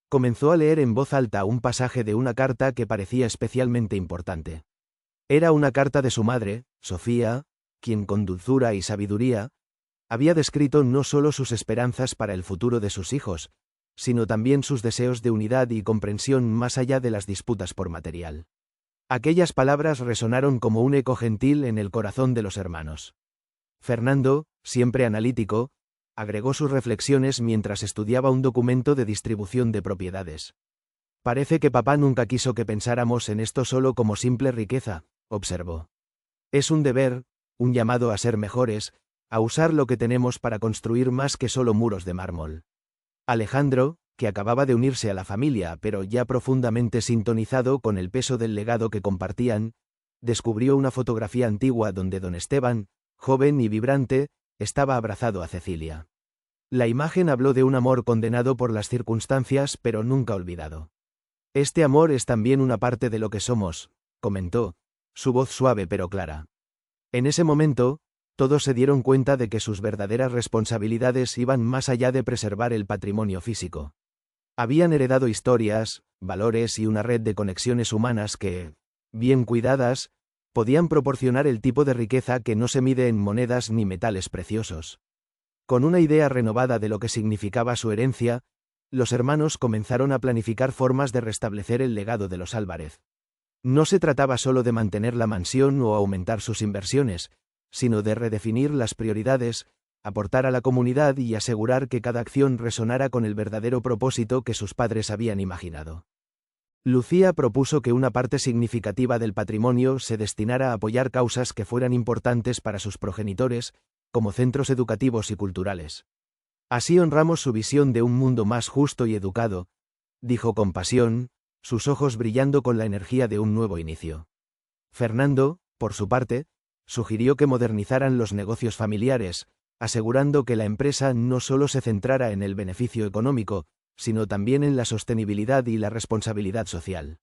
Speaker 1: comenzó a leer en voz alta un pasaje de una carta que parecía especialmente importante. Era una carta de su madre, Sofía, quien con dulzura y sabiduría había descrito no solo sus esperanzas para el futuro de sus hijos, sino también sus deseos de unidad y comprensión más allá de las disputas por material. Aquellas palabras resonaron como un eco gentil en el corazón de los hermanos. Fernando, siempre analítico, agregó sus reflexiones mientras estudiaba un documento de distribución de propiedades. Parece que papá nunca quiso que pensáramos en esto solo como simple riqueza, observó. Es un deber, un llamado a ser mejores, a usar lo que tenemos para construir más que solo muros de mármol. Alejandro, que acababa de unirse a la familia pero ya profundamente sintonizado con el peso del legado que compartían, descubrió una fotografía antigua donde don Esteban, joven y vibrante, estaba abrazado a Cecilia. La imagen habló de un amor condenado por las circunstancias pero nunca olvidado. Este amor es también una parte de lo que somos, comentó, su voz suave pero clara. En ese momento, todos se dieron cuenta de que sus verdaderas responsabilidades iban más allá de preservar el patrimonio físico. Habían heredado historias, valores y una red de conexiones humanas que, bien cuidadas, podían proporcionar el tipo de riqueza que no se mide en monedas ni metales preciosos. Con una idea renovada de lo que significaba su herencia, los hermanos comenzaron a planificar formas de restablecer el legado de los Álvarez. No se trataba solo de mantener la mansión o aumentar sus inversiones, sino de redefinir las prioridades, aportar a la comunidad y asegurar que cada acción resonara con el verdadero propósito que sus padres habían imaginado. Lucía propuso que una parte significativa del patrimonio se destinara a apoyar causas que fueran importantes para sus progenitores, como centros educativos y culturales. Así honramos su visión de un mundo más justo y educado, dijo con pasión, sus ojos brillando con la energía de un nuevo inicio. Fernando, por su parte, sugirió que modernizaran los negocios familiares, asegurando que la empresa no solo se centrara en el beneficio económico, sino también en la sostenibilidad y la responsabilidad social.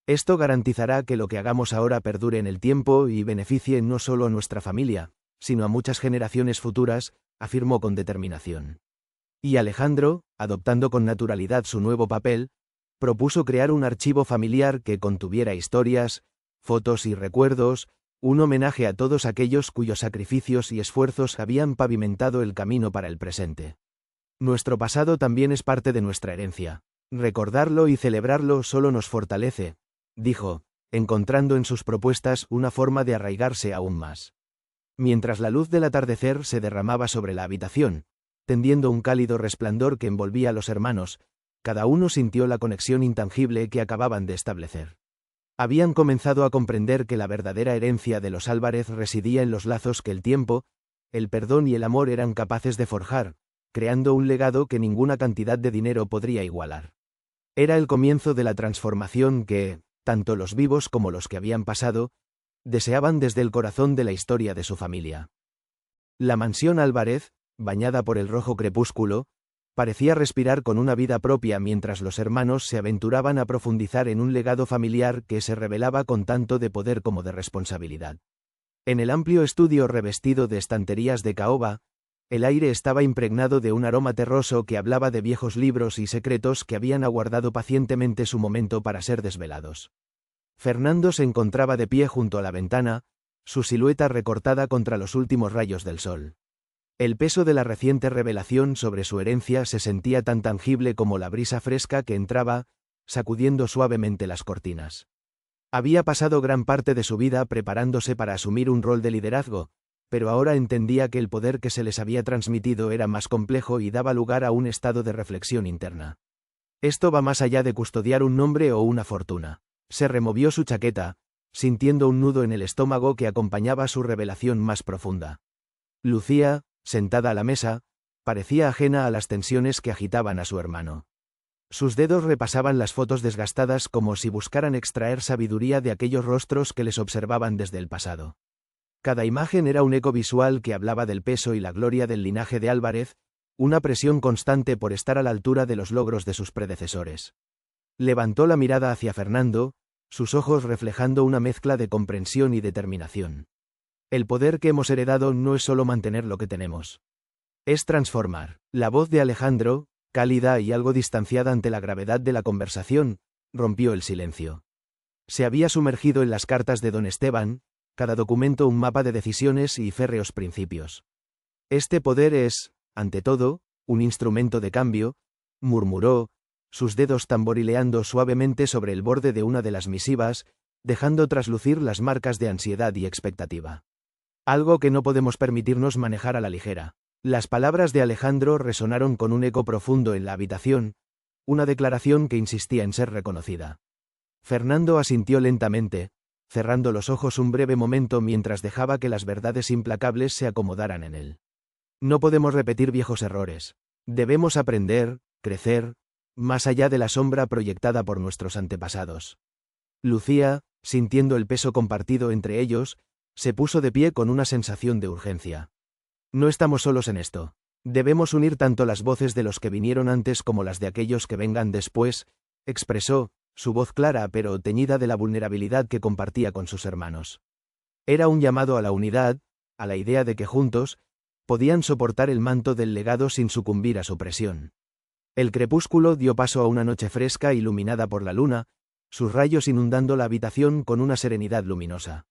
Speaker 1: Esto garantizará que lo que hagamos ahora perdure en el tiempo y beneficie no solo a nuestra familia, sino a muchas generaciones futuras, afirmó con determinación. Y Alejandro, adoptando con naturalidad su nuevo papel, propuso crear un archivo familiar que contuviera historias, fotos y recuerdos, un homenaje a todos aquellos cuyos sacrificios y esfuerzos habían pavimentado el camino para el presente. Nuestro pasado también es parte de nuestra herencia. Recordarlo y celebrarlo solo nos fortalece, dijo, encontrando en sus propuestas una forma de arraigarse aún más. Mientras la luz del atardecer se derramaba sobre la habitación, tendiendo un cálido resplandor que envolvía a los hermanos, cada uno sintió la conexión intangible que acababan de establecer. Habían comenzado a comprender que la verdadera herencia de los Álvarez residía en los lazos que el tiempo, el perdón y el amor eran capaces de forjar, creando un legado que ninguna cantidad de dinero podría igualar. Era el comienzo de la transformación que, tanto los vivos como los que habían pasado, deseaban desde el corazón de la historia de su familia. La mansión Álvarez, bañada por el rojo crepúsculo, parecía respirar con una vida propia mientras los hermanos se aventuraban a profundizar en un legado familiar que se revelaba con tanto de poder como de responsabilidad. En el amplio estudio revestido de estanterías de caoba, el aire estaba impregnado de un aroma terroso que hablaba de viejos libros y secretos que habían aguardado pacientemente su momento para ser desvelados. Fernando se encontraba de pie junto a la ventana, su silueta recortada contra los últimos rayos del sol. El peso de la reciente revelación sobre su herencia se sentía tan tangible como la brisa fresca que entraba, sacudiendo suavemente las cortinas. Había pasado gran parte de su vida preparándose para asumir un rol de liderazgo, pero ahora entendía que el poder que se les había transmitido era más complejo y daba lugar a un estado de reflexión interna. Esto va más allá de custodiar un nombre o una fortuna. Se removió su chaqueta, sintiendo un nudo en el estómago que acompañaba su revelación más profunda. Lucía, sentada a la mesa, parecía ajena a las tensiones que agitaban a su hermano. Sus dedos repasaban las fotos desgastadas como si buscaran extraer sabiduría de aquellos rostros que les observaban desde el pasado. Cada imagen era un eco visual que hablaba del peso y la gloria del linaje de Álvarez, una presión constante por estar a la altura de los logros de sus predecesores. Levantó la mirada hacia Fernando, sus ojos reflejando una mezcla de comprensión y determinación. El poder que hemos heredado no es solo mantener lo que tenemos. Es transformar. La voz de Alejandro, cálida y algo distanciada ante la gravedad de la conversación, rompió el silencio. Se había sumergido en las cartas de don Esteban, cada documento un mapa de decisiones y férreos principios. Este poder es, ante todo, un instrumento de cambio, murmuró, sus dedos tamborileando suavemente sobre el borde de una de las misivas, dejando traslucir las marcas de ansiedad y expectativa. Algo que no podemos permitirnos manejar a la ligera. Las palabras de Alejandro resonaron con un eco profundo en la habitación, una declaración que insistía en ser reconocida. Fernando asintió lentamente, cerrando los ojos un breve momento mientras dejaba que las verdades implacables se acomodaran en él. No podemos repetir viejos errores. Debemos aprender, crecer, más allá de la sombra proyectada por nuestros antepasados. Lucía, sintiendo el peso compartido entre ellos, se puso de pie con una sensación de urgencia. No estamos solos en esto. Debemos unir tanto las voces de los que vinieron antes como las de aquellos que vengan después, expresó, su voz clara pero teñida de la vulnerabilidad que compartía con sus hermanos. Era un llamado a la unidad, a la idea de que juntos, podían soportar el manto del legado sin sucumbir a su presión. El crepúsculo dio paso a una noche fresca iluminada por la luna, sus rayos inundando la habitación con una serenidad luminosa.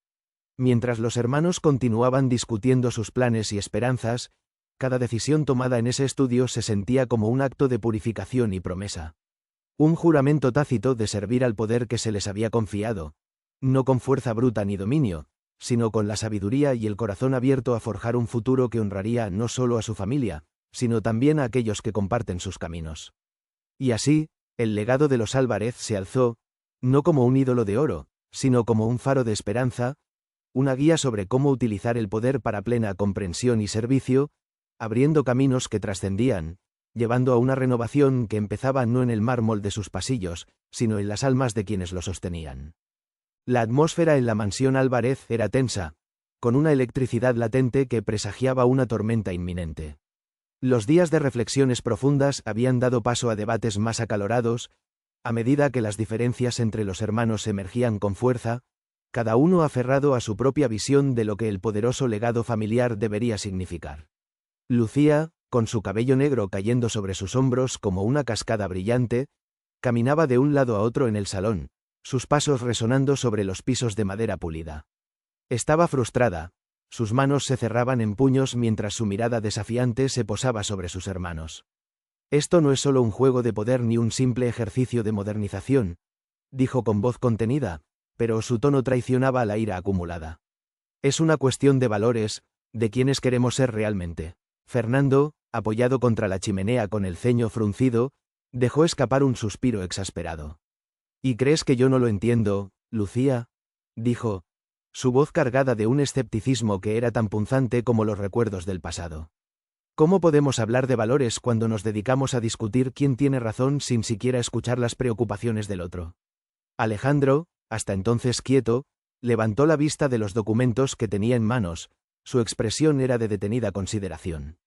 Speaker 1: Mientras los hermanos continuaban discutiendo sus planes y esperanzas, cada decisión tomada en ese estudio se sentía como un acto de purificación y promesa. Un juramento tácito de servir al poder que se les había confiado, no con fuerza bruta ni dominio, sino con la sabiduría y el corazón abierto a forjar un futuro que honraría no solo a su familia, sino también a aquellos que comparten sus caminos. Y así, el legado de los Álvarez se alzó, no como un ídolo de oro, sino como un faro de esperanza, una guía sobre cómo utilizar el poder para plena comprensión y servicio, abriendo caminos que trascendían, llevando a una renovación que empezaba no en el mármol de sus pasillos, sino en las almas de quienes lo sostenían. La atmósfera en la mansión Álvarez era tensa, con una electricidad latente que presagiaba una tormenta inminente. Los días de reflexiones profundas habían dado paso a debates más acalorados, a medida que las diferencias entre los hermanos emergían con fuerza, cada uno aferrado a su propia visión de lo que el poderoso legado familiar debería significar. Lucía, con su cabello negro cayendo sobre sus hombros como una cascada brillante, caminaba de un lado a otro en el salón, sus pasos resonando sobre los pisos de madera pulida. Estaba frustrada, sus manos se cerraban en puños mientras su mirada desafiante se posaba sobre sus hermanos. Esto no es solo un juego de poder ni un simple ejercicio de modernización, dijo con voz contenida, pero su tono traicionaba la ira acumulada. Es una cuestión de valores, de quiénes queremos ser realmente. Fernando, apoyado contra la chimenea con el ceño fruncido, dejó escapar un suspiro exasperado. ¿Y crees que yo no lo entiendo, Lucía? Dijo, su voz cargada de un escepticismo que era tan punzante como los recuerdos del pasado. ¿Cómo podemos hablar de valores cuando nos dedicamos a discutir quién tiene razón sin siquiera escuchar las preocupaciones del otro? Alejandro, hasta entonces quieto, levantó la vista de los documentos que tenía en manos, su expresión era de detenida consideración.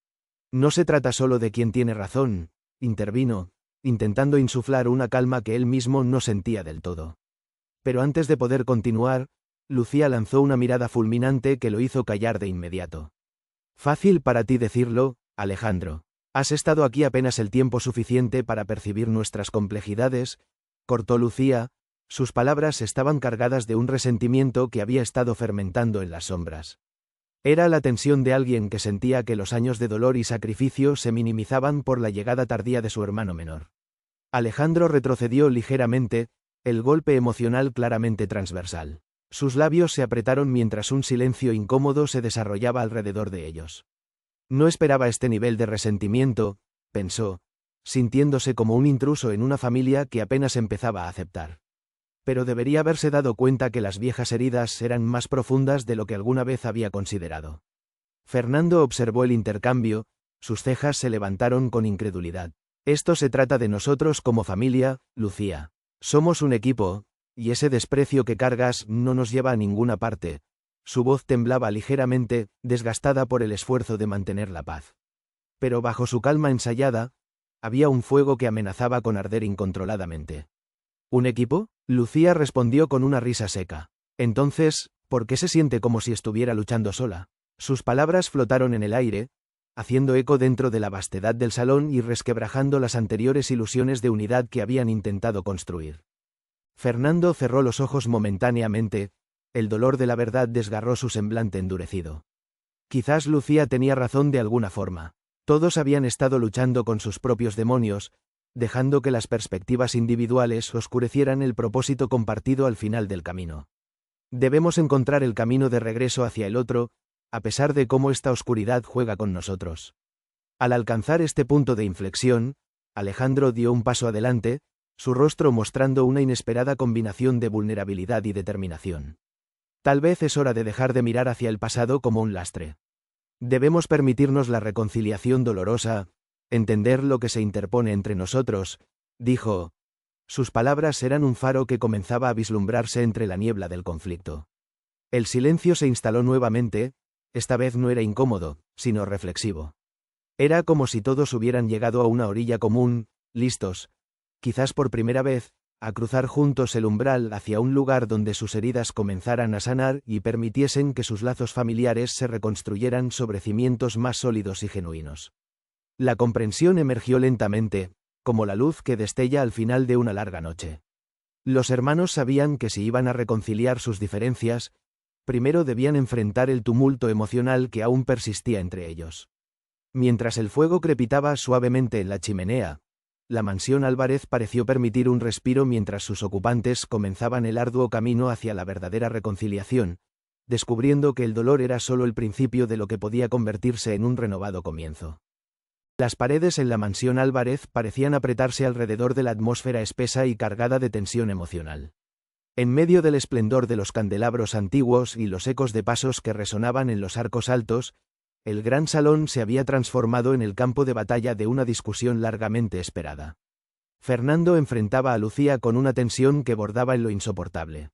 Speaker 1: No se trata solo de quién tiene razón, intervino, intentando insuflar una calma que él mismo no sentía del todo. Pero antes de poder continuar, Lucía lanzó una mirada fulminante que lo hizo callar de inmediato. Fácil para ti decirlo, Alejandro. Has estado aquí apenas el tiempo suficiente para percibir nuestras complejidades, cortó Lucía, sus palabras estaban cargadas de un resentimiento que había estado fermentando en las sombras. Era la tensión de alguien que sentía que los años de dolor y sacrificio se minimizaban por la llegada tardía de su hermano menor. Alejandro retrocedió ligeramente, el golpe emocional claramente transversal. Sus labios se apretaron mientras un silencio incómodo se desarrollaba alrededor de ellos. No esperaba este nivel de resentimiento, pensó, sintiéndose como un intruso en una familia que apenas empezaba a aceptar. Pero debería haberse dado cuenta que las viejas heridas eran más profundas de lo que alguna vez había considerado. Fernando observó el intercambio, sus cejas se levantaron con incredulidad. Esto se trata de nosotros como familia, Lucía. Somos un equipo, y ese desprecio que cargas no nos lleva a ninguna parte. Su voz temblaba ligeramente, desgastada por el esfuerzo de mantener la paz. Pero bajo su calma ensayada, había un fuego que amenazaba con arder incontroladamente. ¿Un equipo? Lucía respondió con una risa seca. Entonces, ¿por qué se siente como si estuviera luchando sola? Sus palabras flotaron en el aire, haciendo eco dentro de la vastedad del salón y resquebrajando las anteriores ilusiones de unidad que habían intentado construir. Fernando cerró los ojos momentáneamente, el dolor de la verdad desgarró su semblante endurecido. Quizás Lucía tenía razón de alguna forma. Todos habían estado luchando con sus propios demonios, dejando que las perspectivas individuales oscurecieran el propósito compartido al final del camino. Debemos encontrar el camino de regreso hacia el otro, a pesar de cómo esta oscuridad juega con nosotros. Al alcanzar este punto de inflexión, Alejandro dio un paso adelante, su rostro mostrando una inesperada combinación de vulnerabilidad y determinación. Tal vez es hora de dejar de mirar hacia el pasado como un lastre. Debemos permitirnos la reconciliación dolorosa, entender lo que se interpone entre nosotros, dijo. Sus palabras eran un faro que comenzaba a vislumbrarse entre la niebla del conflicto. El silencio se instaló nuevamente, esta vez no era incómodo, sino reflexivo. Era como si todos hubieran llegado a una orilla común, listos, quizás por primera vez, a cruzar juntos el umbral hacia un lugar donde sus heridas comenzaran a sanar y permitiesen que sus lazos familiares se reconstruyeran sobre cimientos más sólidos y genuinos. La comprensión emergió lentamente, como la luz que destella al final de una larga noche. Los hermanos sabían que si iban a reconciliar sus diferencias, primero debían enfrentar el tumulto emocional que aún persistía entre ellos. Mientras el fuego crepitaba suavemente en la chimenea, la mansión Álvarez pareció permitir un respiro mientras sus ocupantes comenzaban el arduo camino hacia la verdadera reconciliación, descubriendo que el dolor era solo el principio de lo que podía convertirse en un renovado comienzo. Las paredes en la mansión Álvarez parecían apretarse alrededor de la atmósfera espesa y cargada de tensión emocional. En medio del esplendor de los candelabros antiguos y los ecos de pasos que resonaban en los arcos altos, el gran salón se había transformado en el campo de batalla de una discusión largamente esperada. Fernando enfrentaba a Lucía con una tensión que bordaba en lo insoportable.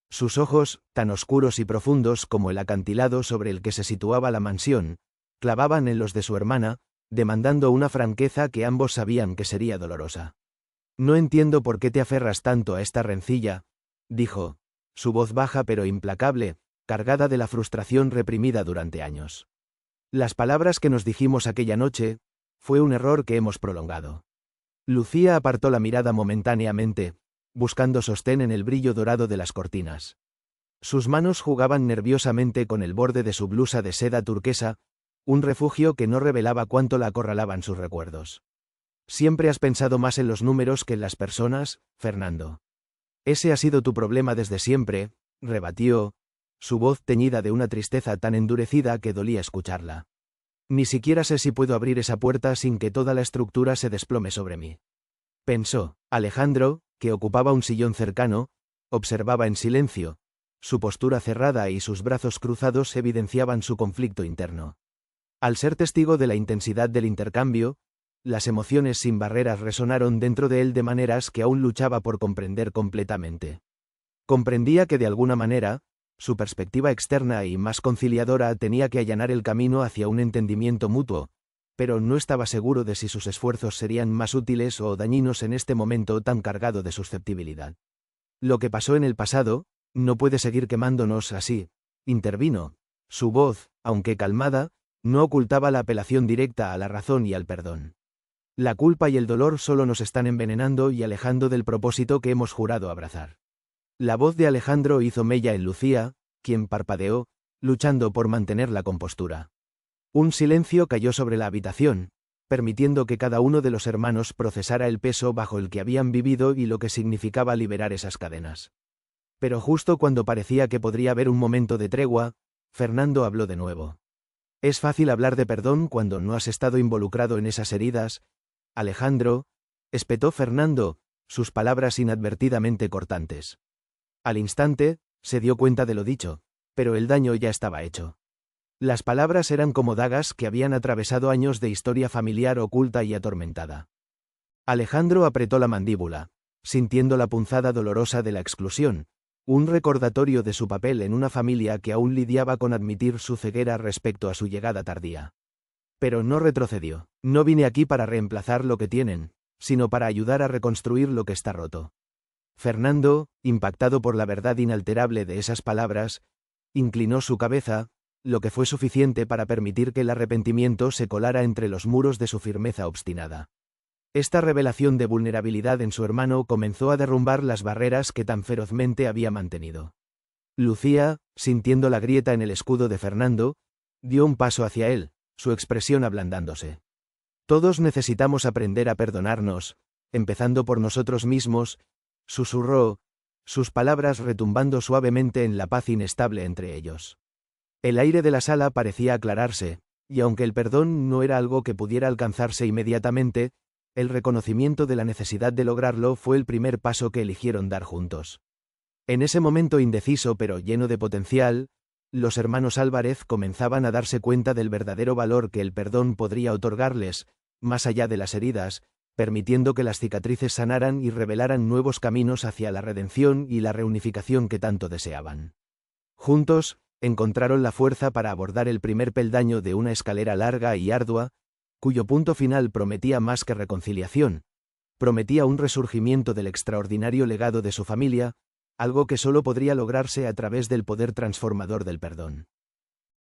Speaker 1: Sus ojos, tan oscuros y profundos como el acantilado sobre el que se situaba la mansión, clavaban en los de su hermana, demandando una franqueza que ambos sabían que sería dolorosa. «No entiendo por qué te aferras tanto a esta rencilla», dijo, su voz baja pero implacable, cargada de la frustración reprimida durante años. Las palabras que nos dijimos aquella noche, fue un error que hemos prolongado. Lucía apartó la mirada momentáneamente, buscando sostén en el brillo dorado de las cortinas. Sus manos jugaban nerviosamente con el borde de su blusa de seda turquesa, un refugio que no revelaba cuánto la acorralaban sus recuerdos. Siempre has pensado más en los números que en las personas, Fernando. Ese ha sido tu problema desde siempre, rebatió, su voz teñida de una tristeza tan endurecida que dolía escucharla. Ni siquiera sé si puedo abrir esa puerta sin que toda la estructura se desplome sobre mí. Pensó. Alejandro, que ocupaba un sillón cercano, observaba en silencio. Su postura cerrada y sus brazos cruzados evidenciaban su conflicto interno. Al ser testigo de la intensidad del intercambio, las emociones sin barreras resonaron dentro de él de maneras que aún luchaba por comprender completamente. Comprendía que de alguna manera, su perspectiva externa y más conciliadora tenía que allanar el camino hacia un entendimiento mutuo, pero no estaba seguro de si sus esfuerzos serían más útiles o dañinos en este momento tan cargado de susceptibilidad. Lo que pasó en el pasado, no puede seguir quemándonos así, intervino. Su voz, aunque calmada, no ocultaba la apelación directa a la razón y al perdón. La culpa y el dolor solo nos están envenenando y alejando del propósito que hemos jurado abrazar. La voz de Alejandro hizo mella en Lucía, quien parpadeó, luchando por mantener la compostura. Un silencio cayó sobre la habitación, permitiendo que cada uno de los hermanos procesara el peso bajo el que habían vivido y lo que significaba liberar esas cadenas. Pero justo cuando parecía que podría haber un momento de tregua, Fernando habló de nuevo. Es fácil hablar de perdón cuando no has estado involucrado en esas heridas, Alejandro, espetó Fernando, sus palabras inadvertidamente cortantes. Al instante, se dio cuenta de lo dicho, pero el daño ya estaba hecho. Las palabras eran como dagas que habían atravesado años de historia familiar oculta y atormentada. Alejandro apretó la mandíbula, sintiendo la punzada dolorosa de la exclusión, un recordatorio de su papel en una familia que aún lidiaba con admitir su ceguera respecto a su llegada tardía. Pero no retrocedió. No vine aquí para reemplazar lo que tienen, sino para ayudar a reconstruir lo que está roto. Fernando, impactado por la verdad inalterable de esas palabras, inclinó su cabeza, lo que fue suficiente para permitir que el arrepentimiento se colara entre los muros de su firmeza obstinada. Esta revelación de vulnerabilidad en su hermano comenzó a derrumbar las barreras que tan ferozmente había mantenido. Lucía, sintiendo la grieta en el escudo de Fernando, dio un paso hacia él, su expresión ablandándose. Todos necesitamos aprender a perdonarnos, empezando por nosotros mismos, susurró, sus palabras retumbando suavemente en la paz inestable entre ellos. El aire de la sala parecía aclararse, y aunque el perdón no era algo que pudiera alcanzarse inmediatamente, el reconocimiento de la necesidad de lograrlo fue el primer paso que eligieron dar juntos. En ese momento indeciso pero lleno de potencial, los hermanos Álvarez comenzaban a darse cuenta del verdadero valor que el perdón podría otorgarles, más allá de las heridas, permitiendo que las cicatrices sanaran y revelaran nuevos caminos hacia la redención y la reunificación que tanto deseaban. Juntos, encontraron la fuerza para abordar el primer peldaño de una escalera larga y ardua, cuyo punto final prometía más que reconciliación, prometía un resurgimiento del extraordinario legado de su familia, algo que solo podría lograrse a través del poder transformador del perdón.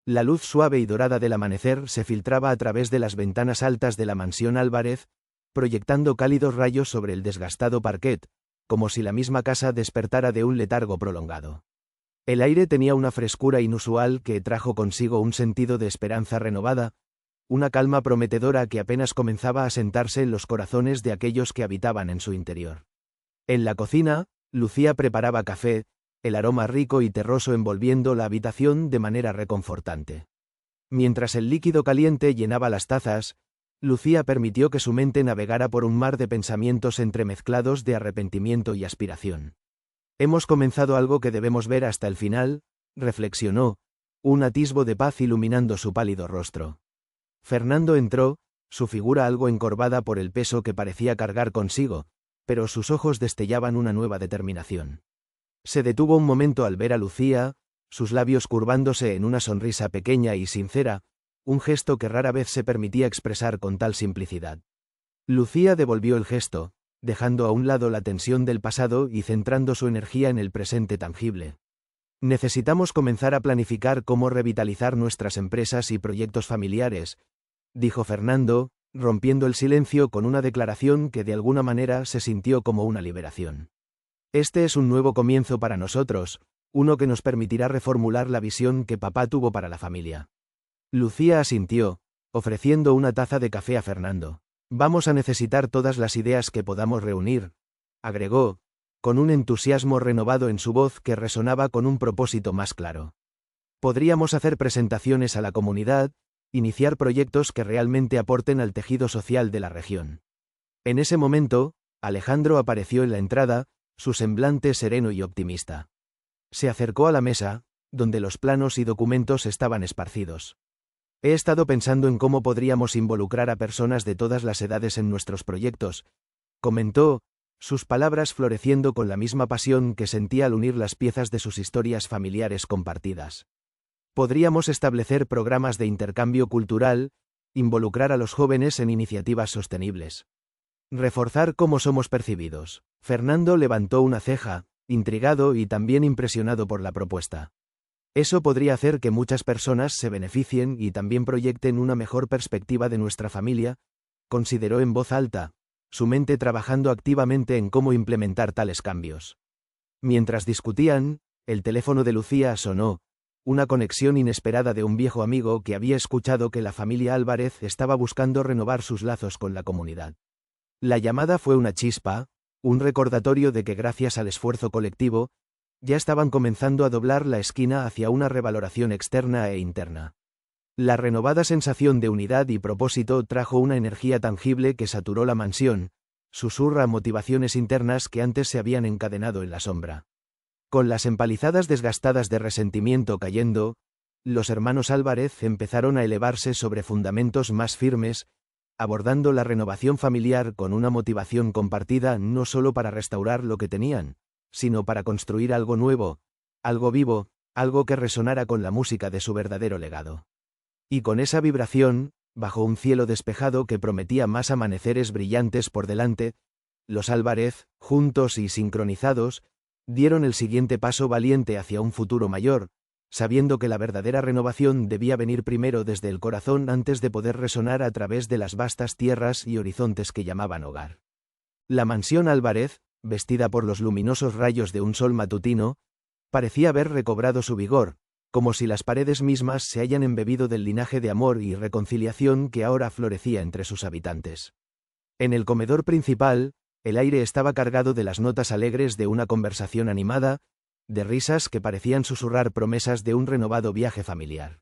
Speaker 1: La luz suave y dorada del amanecer se filtraba a través de las ventanas altas de la mansión Álvarez, proyectando cálidos rayos sobre el desgastado parquet, como si la misma casa despertara de un letargo prolongado. El aire tenía una frescura inusual que trajo consigo un sentido de esperanza renovada, una calma prometedora que apenas comenzaba a sentarse en los corazones de aquellos que habitaban en su interior. En la cocina, Lucía preparaba café, el aroma rico y terroso envolviendo la habitación de manera reconfortante. Mientras el líquido caliente llenaba las tazas, Lucía permitió que su mente navegara por un mar de pensamientos entremezclados de arrepentimiento y aspiración. Hemos comenzado algo que debemos ver hasta el final, reflexionó, un atisbo de paz iluminando su pálido rostro. Fernando entró, su figura algo encorvada por el peso que parecía cargar consigo, pero sus ojos destellaban una nueva determinación. Se detuvo un momento al ver a Lucía, sus labios curvándose en una sonrisa pequeña y sincera, un gesto que rara vez se permitía expresar con tal simplicidad. Lucía devolvió el gesto, dejando a un lado la tensión del pasado y centrando su energía en el presente tangible. Necesitamos comenzar a planificar cómo revitalizar nuestras empresas y proyectos familiares, dijo Fernando, rompiendo el silencio con una declaración que de alguna manera se sintió como una liberación. Este es un nuevo comienzo para nosotros, uno que nos permitirá reformular la visión que papá tuvo para la familia. Lucía asintió, ofreciendo una taza de café a Fernando. Vamos a necesitar todas las ideas que podamos reunir, agregó, con un entusiasmo renovado en su voz que resonaba con un propósito más claro. Podríamos hacer presentaciones a la comunidad, iniciar proyectos que realmente aporten al tejido social de la región. En ese momento, Alejandro apareció en la entrada, su semblante sereno y optimista. Se acercó a la mesa, donde los planos y documentos estaban esparcidos. He estado pensando en cómo podríamos involucrar a personas de todas las edades en nuestros proyectos, comentó, sus palabras floreciendo con la misma pasión que sentía al unir las piezas de sus historias familiares compartidas. Podríamos establecer programas de intercambio cultural, involucrar a los jóvenes en iniciativas sostenibles. Reforzar cómo somos percibidos. Fernando levantó una ceja, intrigado y también impresionado por la propuesta. Eso podría hacer que muchas personas se beneficien y también proyecten una mejor perspectiva de nuestra familia, consideró en voz alta, su mente trabajando activamente en cómo implementar tales cambios. Mientras discutían, el teléfono de Lucía sonó, una conexión inesperada de un viejo amigo que había escuchado que la familia Álvarez estaba buscando renovar sus lazos con la comunidad. La llamada fue una chispa, un recordatorio de que gracias al esfuerzo colectivo, ya estaban comenzando a doblar la esquina hacia una revaloración externa e interna. La renovada sensación de unidad y propósito trajo una energía tangible que saturó la mansión, susurra motivaciones internas que antes se habían encadenado en la sombra. Con las empalizadas desgastadas de resentimiento cayendo, los hermanos Álvarez empezaron a elevarse sobre fundamentos más firmes, abordando la renovación familiar con una motivación compartida no solo para restaurar lo que tenían, sino para construir algo nuevo, algo vivo, algo que resonara con la música de su verdadero legado. Y con esa vibración, bajo un cielo despejado que prometía más amaneceres brillantes por delante, los Álvarez, juntos y sincronizados, dieron el siguiente paso valiente hacia un futuro mayor, sabiendo que la verdadera renovación debía venir primero desde el corazón antes de poder resonar a través de las vastas tierras y horizontes que llamaban hogar. La mansión Álvarez, vestida por los luminosos rayos de un sol matutino, parecía haber recobrado su vigor, como si las paredes mismas se hayan embebido del linaje de amor y reconciliación que ahora florecía entre sus habitantes. En el comedor principal, el aire estaba cargado de las notas alegres de una conversación animada, de risas que parecían susurrar promesas de un renovado viaje familiar.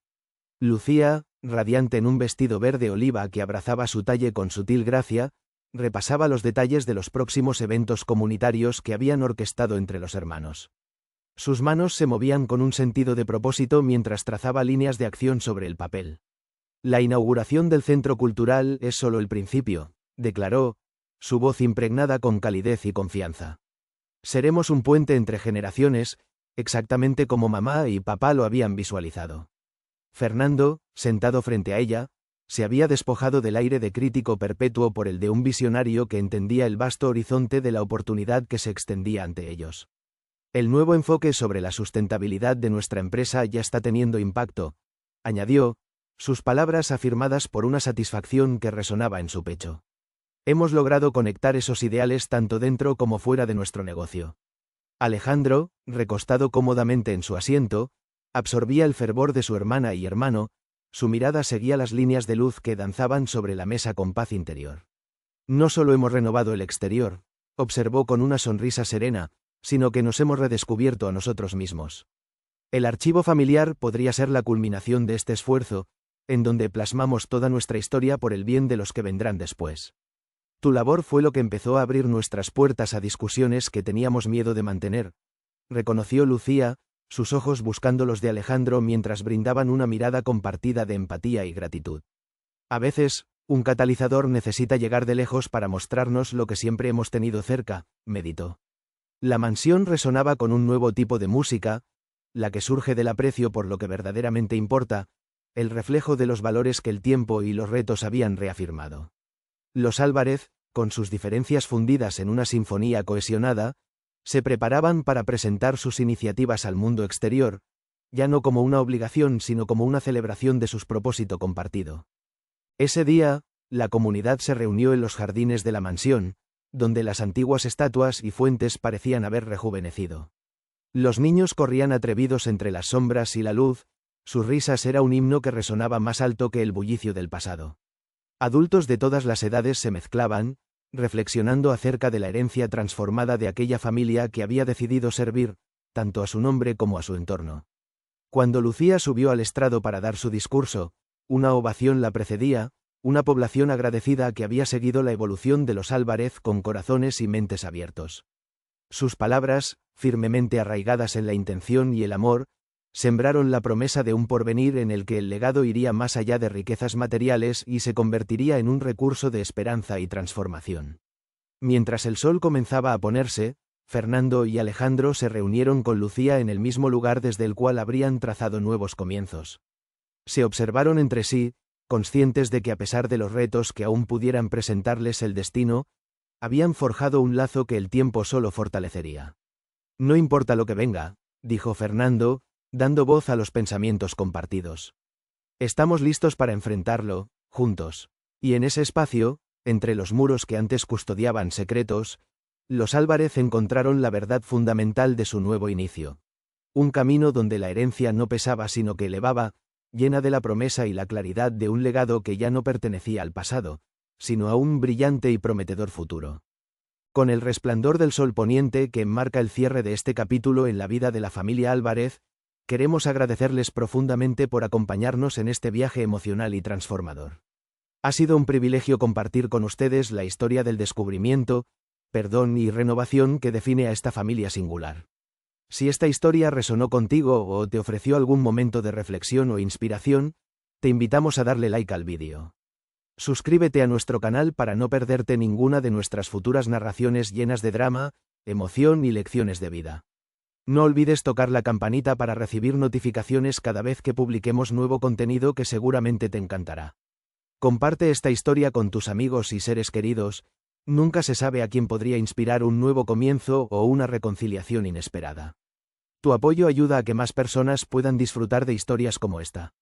Speaker 1: Lucía, radiante en un vestido verde oliva que abrazaba su talle con sutil gracia, repasaba los detalles de los próximos eventos comunitarios que habían orquestado entre los hermanos. Sus manos se movían con un sentido de propósito mientras trazaba líneas de acción sobre el papel. La inauguración del centro cultural es solo el principio, declaró, su voz impregnada con calidez y confianza. Seremos un puente entre generaciones, exactamente como mamá y papá lo habían visualizado. Fernando, sentado frente a ella, se había despojado del aire de crítico perpetuo por el de un visionario que entendía el vasto horizonte de la oportunidad que se extendía ante ellos. El nuevo enfoque sobre la sustentabilidad de nuestra empresa ya está teniendo impacto, añadió, sus palabras afirmadas por una satisfacción que resonaba en su pecho. Hemos logrado conectar esos ideales tanto dentro como fuera de nuestro negocio. Alejandro, recostado cómodamente en su asiento, absorbía el fervor de su hermana y hermano, su mirada seguía las líneas de luz que danzaban sobre la mesa con paz interior. No solo hemos renovado el exterior, observó con una sonrisa serena, sino que nos hemos redescubierto a nosotros mismos. El archivo familiar podría ser la culminación de este esfuerzo, en donde plasmamos toda nuestra historia por el bien de los que vendrán después. Tu labor fue lo que empezó a abrir nuestras puertas a discusiones que teníamos miedo de mantener, reconoció Lucía, sus ojos buscando los de Alejandro mientras brindaban una mirada compartida de empatía y gratitud. A veces, un catalizador necesita llegar de lejos para mostrarnos lo que siempre hemos tenido cerca, meditó. La mansión resonaba con un nuevo tipo de música, la que surge del aprecio por lo que verdaderamente importa, el reflejo de los valores que el tiempo y los retos habían reafirmado. Los Álvarez, con sus diferencias fundidas en una sinfonía cohesionada, se preparaban para presentar sus iniciativas al mundo exterior, ya no como una obligación sino como una celebración de su propósito compartido. Ese día, la comunidad se reunió en los jardines de la mansión, donde las antiguas estatuas y fuentes parecían haber rejuvenecido. Los niños corrían atrevidos entre las sombras y la luz, sus risas era un himno que resonaba más alto que el bullicio del pasado. Adultos de todas las edades se mezclaban, reflexionando acerca de la herencia transformada de aquella familia que había decidido servir, tanto a su nombre como a su entorno. Cuando Lucía subió al estrado para dar su discurso, una ovación la precedía, una población agradecida que había seguido la evolución de los Álvarez con corazones y mentes abiertos. Sus palabras, firmemente arraigadas en la intención y el amor, sembraron la promesa de un porvenir en el que el legado iría más allá de riquezas materiales y se convertiría en un recurso de esperanza y transformación. Mientras el sol comenzaba a ponerse, Fernando y Alejandro se reunieron con Lucía en el mismo lugar desde el cual habrían trazado nuevos comienzos. Se observaron entre sí, conscientes de que a pesar de los retos que aún pudieran presentarles el destino, habían forjado un lazo que el tiempo solo fortalecería. No importa lo que venga, dijo Fernando, dando voz a los pensamientos compartidos. Estamos listos para enfrentarlo, juntos. Y en ese espacio, entre los muros que antes custodiaban secretos, los Álvarez encontraron la verdad fundamental de su nuevo inicio. Un camino donde la herencia no pesaba sino que elevaba, llena de la promesa y la claridad de un legado que ya no pertenecía al pasado, sino a un brillante y prometedor futuro. Con el resplandor del sol poniente que enmarca el cierre de este capítulo en la vida de la familia Álvarez, queremos agradecerles profundamente por acompañarnos en este viaje emocional y transformador. Ha sido un privilegio compartir con ustedes la historia del descubrimiento, perdón y renovación que define a esta familia singular. Si esta historia resonó contigo o te ofreció algún momento de reflexión o inspiración, te invitamos a darle like al vídeo. Suscríbete a nuestro canal para no perderte ninguna de nuestras futuras narraciones llenas de drama, emoción y lecciones de vida. No olvides tocar la campanita para recibir notificaciones cada vez que publiquemos nuevo contenido que seguramente te encantará. Comparte esta historia con tus amigos y seres queridos, nunca se sabe a quién podría inspirar un nuevo comienzo o una reconciliación inesperada. Tu apoyo ayuda a que más personas puedan disfrutar de historias como esta.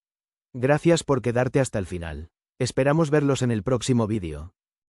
Speaker 1: Gracias por quedarte hasta el final. Esperamos verlos en el próximo vídeo.